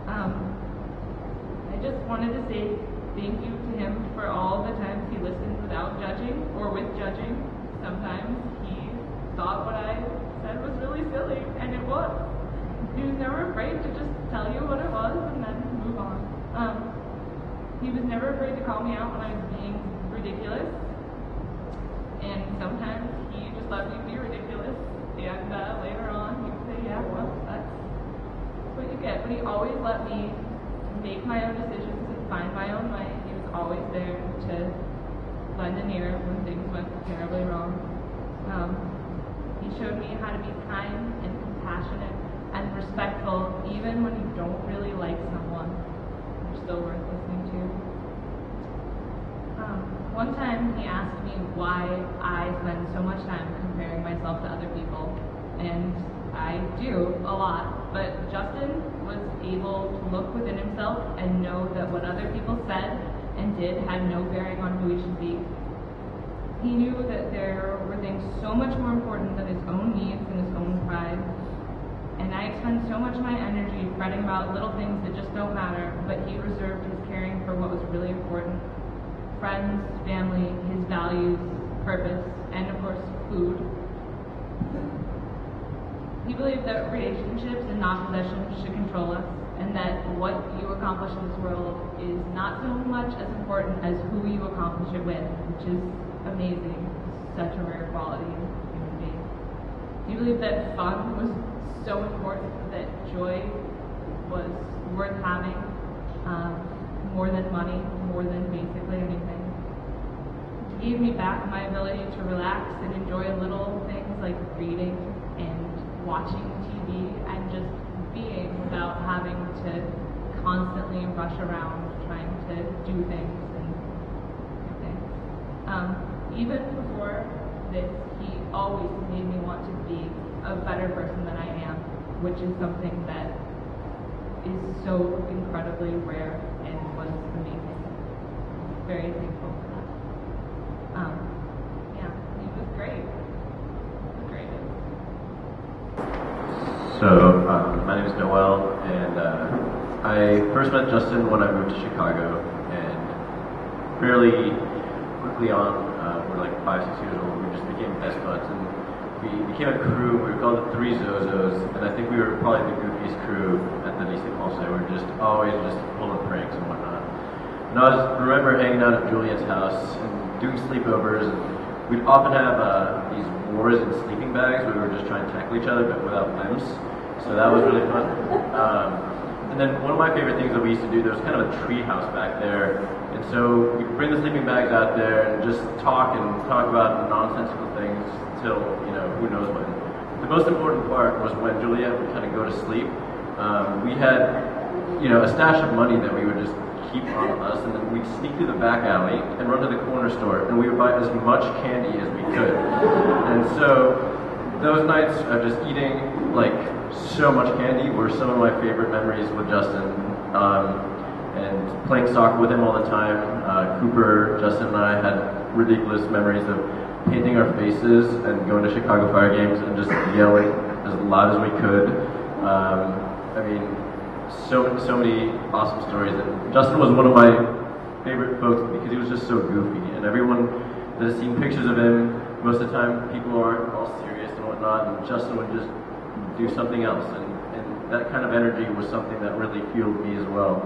I just wanted to say thank you to him for all the times he listened without judging or with judging. Sometimes he thought what I said was really silly, and it was. He was never afraid to just tell you what it was and then move on. He was never afraid to call me out when I was being ridiculous. And sometimes he just let me be ridiculous. And later on, he would say, yeah, well, that's what you get. But he always let me make my own decisions and find my own way. He was always there to lend an ear when things went terribly wrong. He showed me how to be kind and compassionate and respectful even when you don't really like someone. They're still worth listening to. One time he asked me why I spend so much time comparing myself to other people, and I do a lot, but Justin was able to look within himself and know that what other people said and did had no bearing on who he should be. He knew that there were things so much more important than his own needs and his own pride. And I expend so much of my energy fretting about little things that just don't matter, but he reserved his caring for what was really important. Friends, family, his values, purpose, and of course, food. He believed that relationships and not possessions should control us, and that what you accomplish in this world is not so much as important as who you accomplish it with, which is amazing. Such a rare quality in a human being. He believed that fun was so important, that joy was worth having, more than money, more than basically anything. He gave me back my ability to relax and enjoy little things like reading and watching TV and just being without having to constantly rush around trying to do things and do things. Even before this, he always made me want to be a better person than I am, which is something that is so incredibly rare and was amazing. Very thankful for that. Yeah, he was great. The greatest. So, my name is Noel, and I first met Justin when I moved to Chicago, and fairly quickly on, we're like 5, 6 years old, we just became best buds, and we became a crew. We were called the Three Zozos, and I think we were probably the goofiest crew at the East Hall site. We were just always just pulling pranks and whatnot. And I remember hanging out at Juliet's house and doing sleepovers. And we'd often have these wars in sleeping bags where we were just trying to tackle each other but without limbs. So that was really fun. And then one of my favorite things that we used to do, there was kind of a tree house back there. And so we'd bring the sleeping bags out there and just talk about nonsensical things till, who knows when. The most important part was when Juliet would kind of go to sleep. We had, a stash of money that we would just keep on us, and then we'd sneak through the back alley and run to the corner store, and we would buy as much candy as we could. And so those nights of just eating like so much candy were some of my favorite memories with Justin. And playing soccer with him all the time. Cooper, Justin, and I had ridiculous memories of painting our faces and going to Chicago Fire games and just yelling as loud as we could. So many awesome stories. And Justin was one of my favorite folks because he was just so goofy. And everyone that has seen pictures of him, most of the time people are all serious and whatnot, and Justin would just do something else. And that kind of energy was something that really fueled me as well.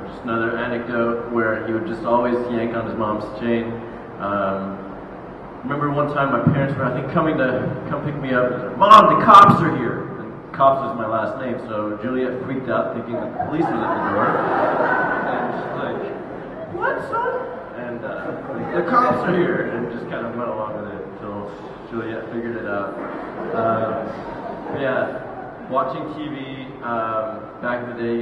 Just another anecdote where he would just always yank on his mom's chain. Remember one time my parents were, I think, come pick me up. And said, "Mom, the cops are here." And cops is my last name, so Juliet freaked out thinking that the police was at the door. And she's like, "What, son?" And the cops are here. And just kind of went along with it until Juliet figured it out. Watching TV back in the day,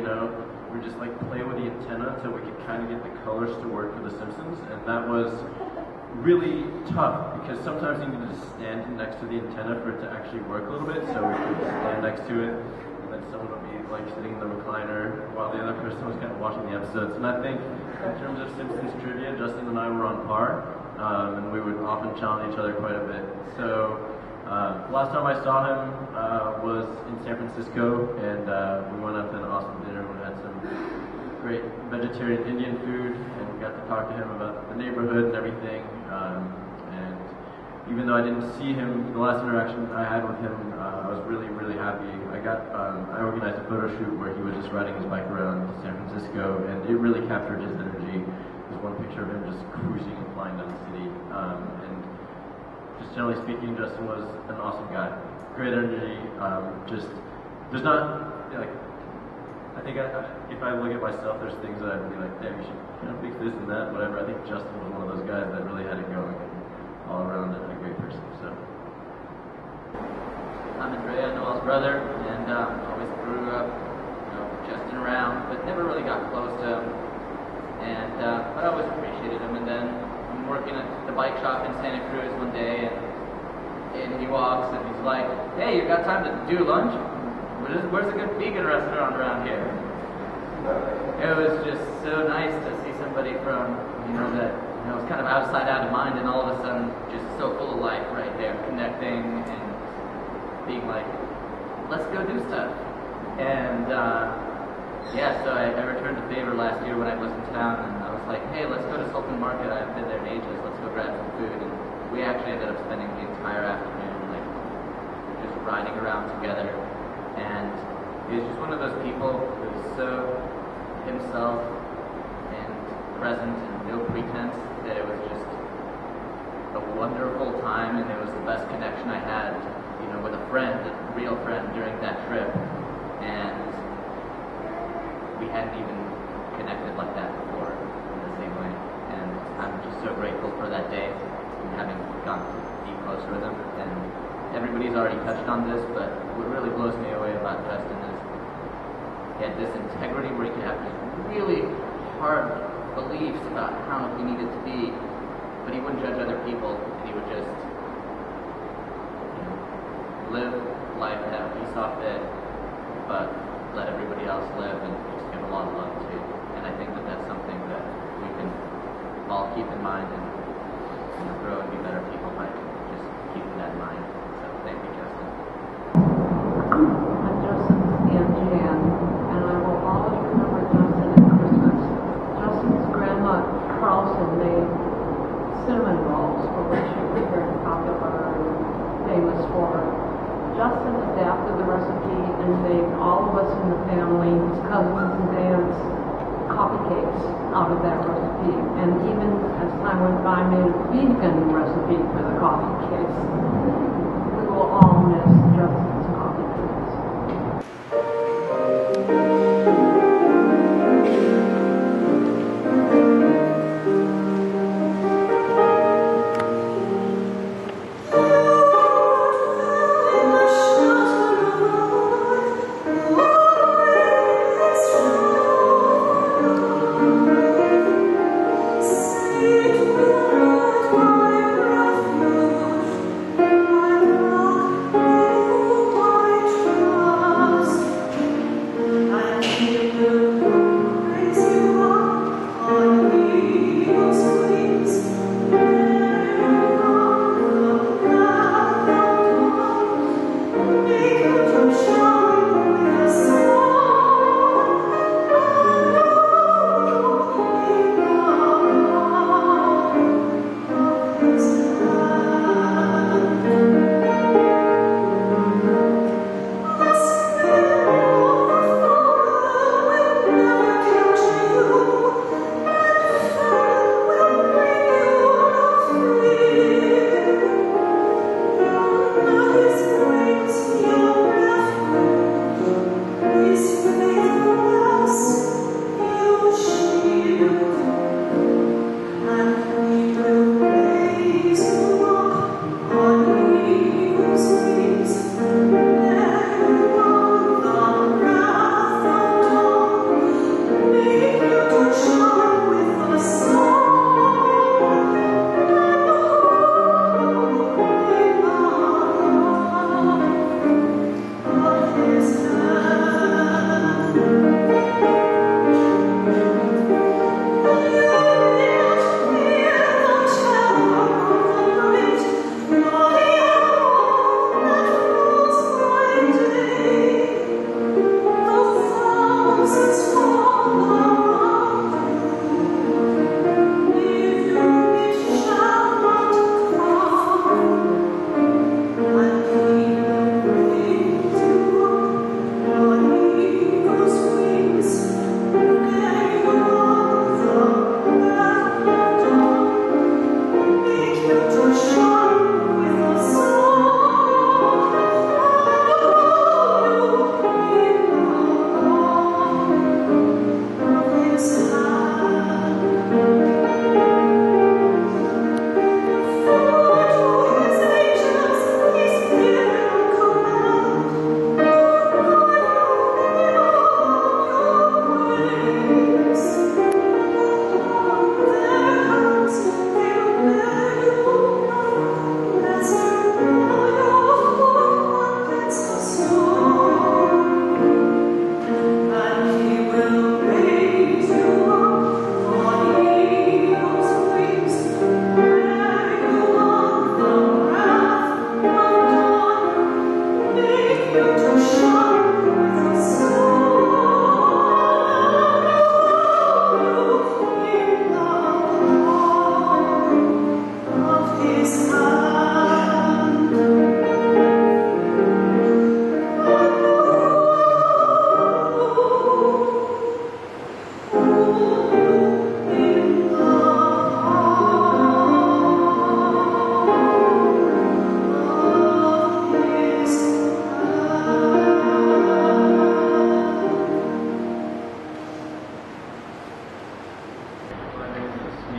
we just like play with the antenna until we could kind of get the colors to work for The Simpsons, and that was really tough because sometimes you needed to stand next to the antenna for it to actually work a little bit, so we could stand next to it, and then someone would be like sitting in the recliner while the other person was kind of watching the episodes. And I think in terms of Simpsons trivia, Justin and I were on par, and we would often challenge each other quite a bit. So last time I saw him was in San Francisco, and we went out to an awesome dinner. We had some great vegetarian Indian food, and we got to talk to him about the neighborhood and everything. And even though I didn't see him, the last interaction I had with him, I was really, really happy. I organized a photo shoot where he was just riding his bike around San Francisco, and it really captured his energy. There's one picture of him just cruising and flying down the city. And just generally speaking, Justin was an awesome guy. Great energy. There's not, I I think if I look at myself, there's things that I'd be like, damn, you should fix this and that, whatever. I think Justin was one of those guys that really had it going, and all around a great person. So. I'm Andrea, Noel's brother, and always grew up, Justin around, but never really got close to him. And but I always appreciated him. And then I'm working at the bike shop in Santa Cruz one day, and he walks and he's like, "Hey, you got time to do lunch? Where's a good vegan restaurant around here?" It was just so nice to see somebody from that was kind of outside, out of mind, and all of a sudden just so full of life right there, connecting and being like, "Let's go do stuff." And so I returned the favor last year when I was in town, and I was like, "Hey, let's go to Sultan Market. I haven't been there in ages. Let's go grab some food." And we actually ended up spending the entire afternoon just riding around together. And he was just one of those people who was so himself and present and no pretense that it was just a wonderful time, and it was the best connection I had, with a friend, a real friend during that trip. And we hadn't even connected like that before in the same way. And I'm just so grateful for that day and having gotten to be closer with him. And everybody's already touched on this, but what really blows me away about Justin is he had this integrity where he could have these really hard beliefs about how he needed to be, but he wouldn't judge other people, and he would just live life, have a peace off it, but let everybody else live and just give a lot of love too. And I think that that's something that we can all keep in mind and grow and be better people by just keeping that in mind. So thank you, Justin. I'm Justin's Aunt Jan, and I will always remember Justin at Christmas. Justin's grandma Carlson made cinnamon rolls, for which she was very popular and famous for. Justin adapted the recipe and made all of us in the family, his cousins and aunts, coffee cakes out of that recipe. And even as time went by, made a vegan recipe for the coffee cakes. We will all miss Justin's coffee cakes. Sweet Lord, my refuge, my rock, my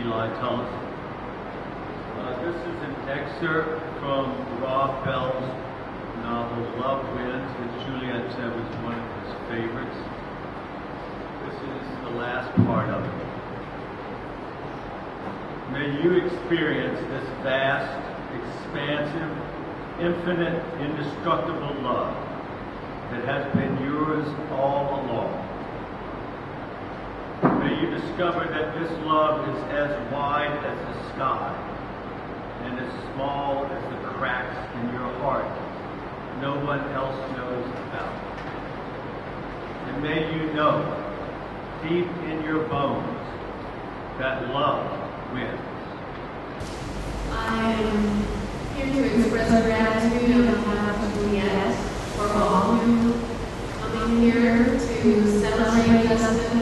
Eli Thomas. This is an excerpt from Rob Bell's novel Love Wins, which Juliet said was one of his favorites. This is the last part of it. May you experience this vast, expansive, infinite, indestructible love that has been yours all along. May you discover that this love is as wide as the sky and as small as the cracks in your heart no one else knows about. And may you know, deep in your bones, that love wins. I'm here to express gratitude on behalf of Juliet for all of you coming here to celebrate Justin,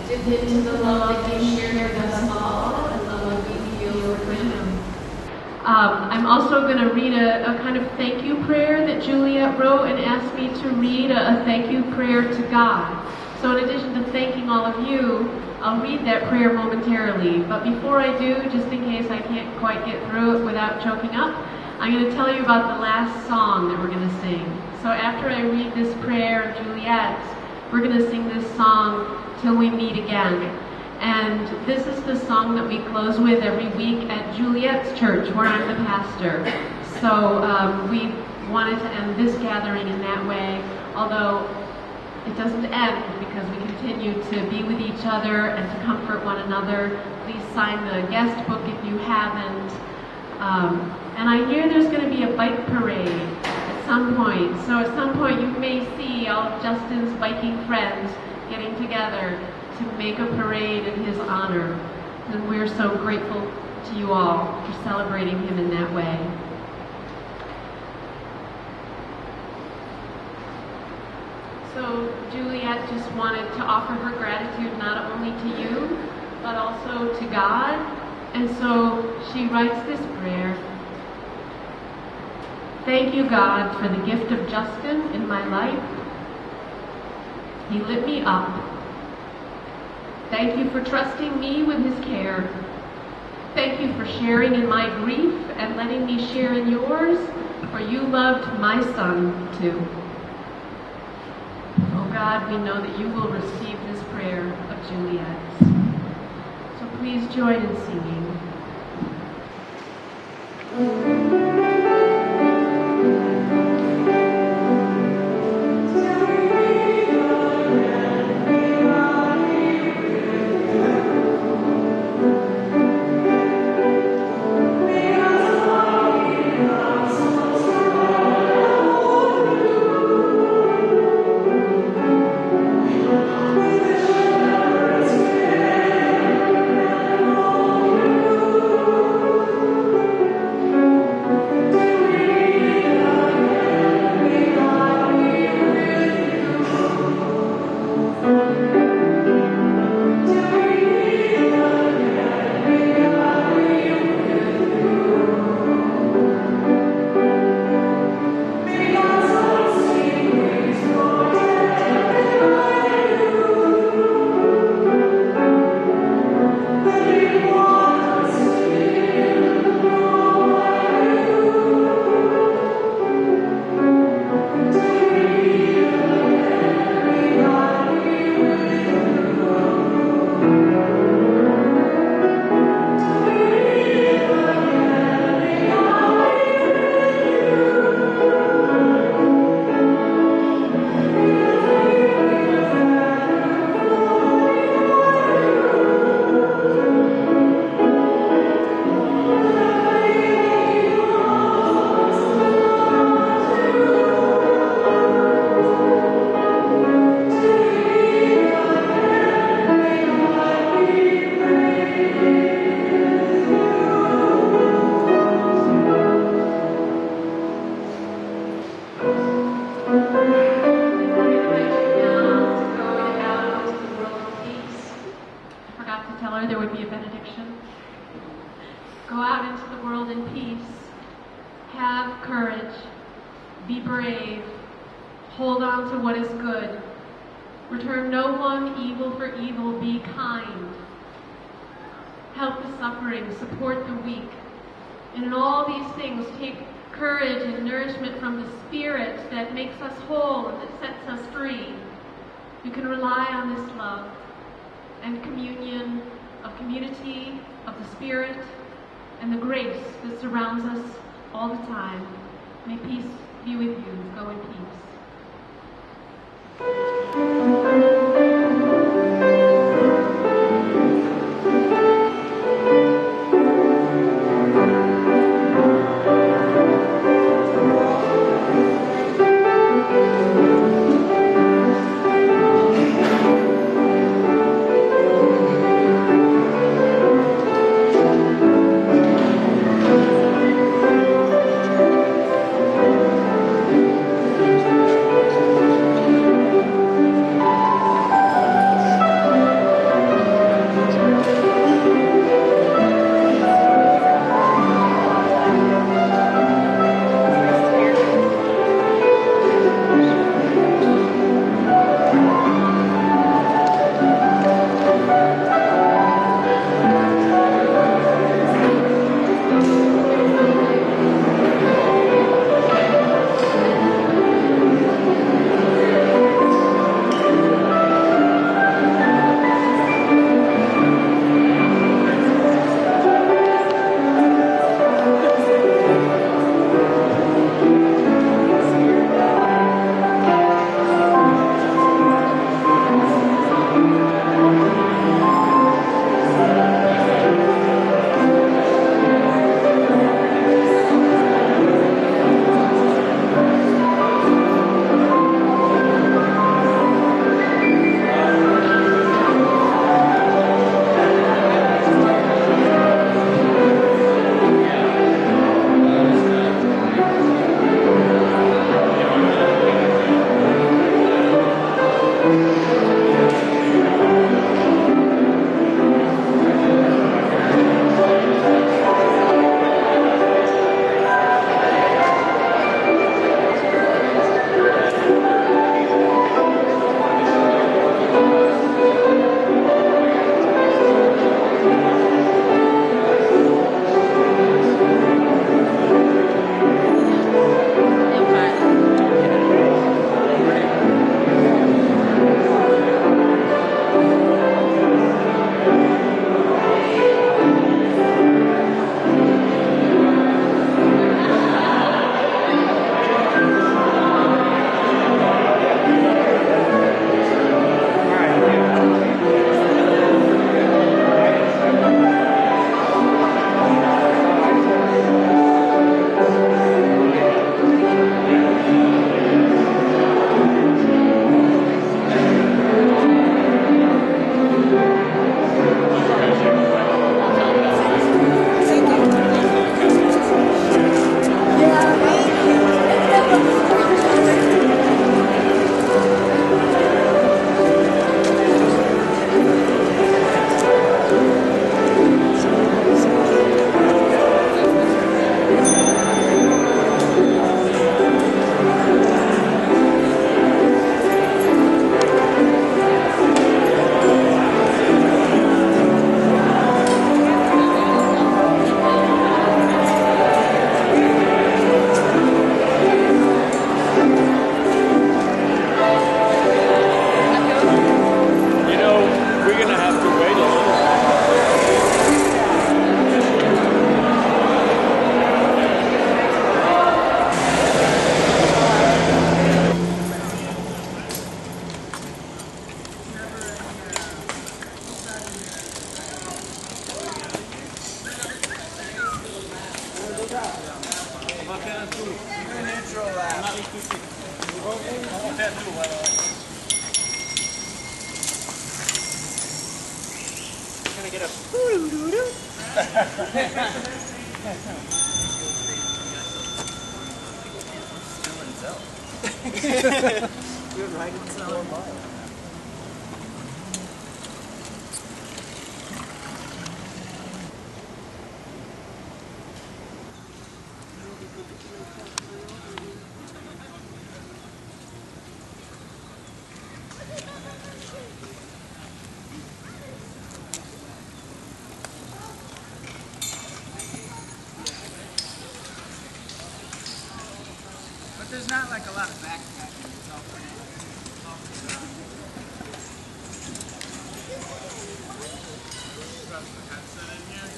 to dip into the love that he shared with us all, and the love we feel for him. I'm also going to read a kind of thank you prayer that Juliet wrote and asked me to read a thank you prayer to God. So in addition to thanking all of you, I'll read that prayer momentarily. But before I do, just in case I can't quite get through it without choking up, I'm going to tell you about the last song that we're going to sing. So after I read this prayer of Juliet's, we're going to sing this song, Till We Meet Again. And this is the song that we close with every week at Juliet's church, where I'm the pastor. So we wanted to end this gathering in that way, although it doesn't end because we continue to be with each other and to comfort one another. Please sign the guest book if you haven't. And I hear there's going to be a bike parade at some point. So at some point you may see all of Justin's biking friends getting together to make a parade in his honor. And we're so grateful to you all for celebrating him in that way. So Juliet just wanted to offer her gratitude not only to you, but also to God. And so she writes this prayer. Thank you, God, for the gift of Justin in my life. He lit me up. Thank you for trusting me with his care. Thank you for sharing in my grief and letting me share in yours, for you loved my son too. Oh God, we know that you will receive this prayer of Juliet's. So please join in singing. help the suffering, support the weak. And in all these things, take courage and nourishment from the Spirit that makes us whole and that sets us free. You can rely on this love and communion of community, of the Spirit, and the grace that surrounds us all the time. May peace be with you. Go in peace. Good writing sound. there's not like a lot of backpacking. It's all pretty rough. Got the headset in here.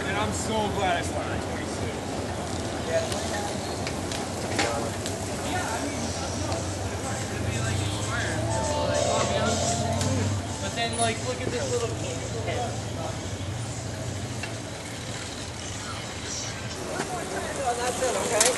And I'm so glad I started at 26. Yeah. But then, like, look at this little kid. That's it, okay?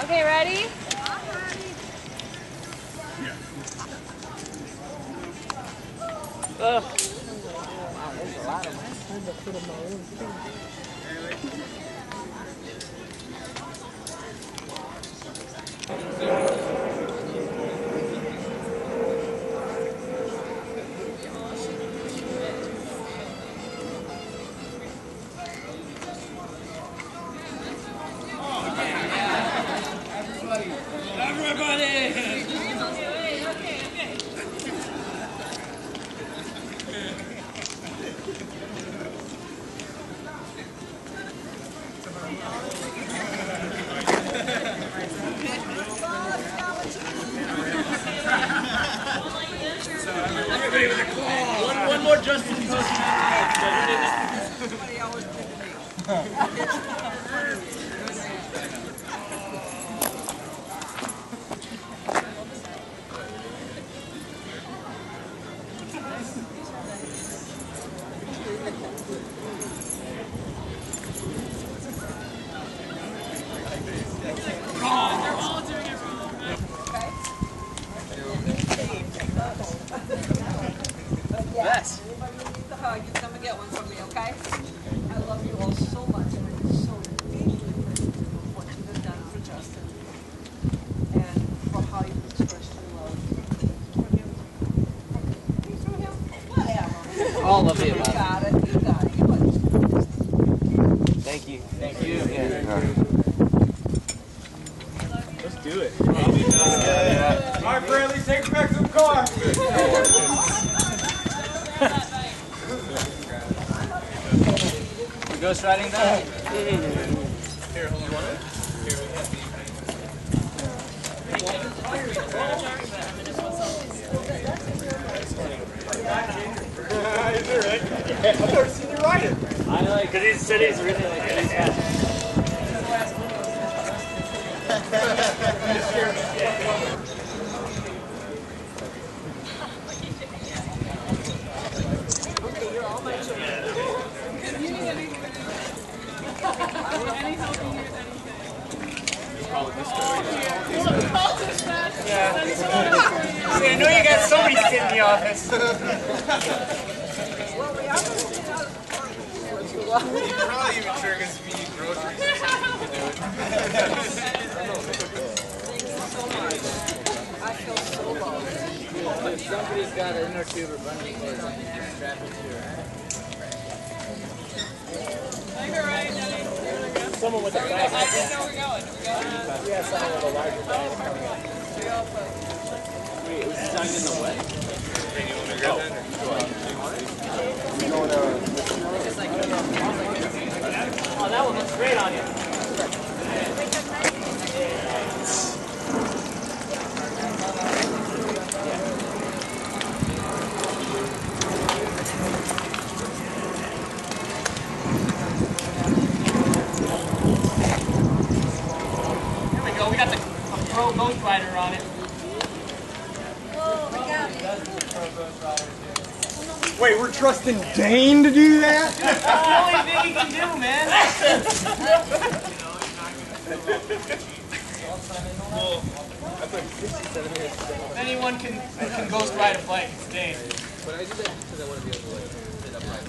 Okay, ready? Ugh. One more Justin post. Yes. Everybody needs a hug. You come and get one from me, okay? I love you all so much, and I'm so deeply grateful for what you have done for Justin and for how you've expressed your love for him. For him? Whatever. All of it. You got it. You got it. You understand. Thank you. Thank you. Let's do it. All right, Bradley, take it back to the car. You ghost riding that? Here, hold on. Here, we have Is it right? Yeah, I've never seen you ride it. I know, because he said he's really like it. Yeah. See, I know you got somebody sitting in the office. You're probably even sure going to be groceries or something to do it. Thank you so much. I feel so loved. If somebody's got an inner tube or bunny or something, just strap it to her. Someone with a bag. I know we're going. We have someone with a larger bag coming up. Wait, it was designed in the way. Hey, you want me to grab that? Oh, that one looks great on you. Here we go. We got the Pro Ghost Rider on it. Wait, we're trusting Dane to do that? That's the only thing he can do, man. If anyone can Ghost Ride a bike, it's Dane. But I did that because I want to be able to like sit upright.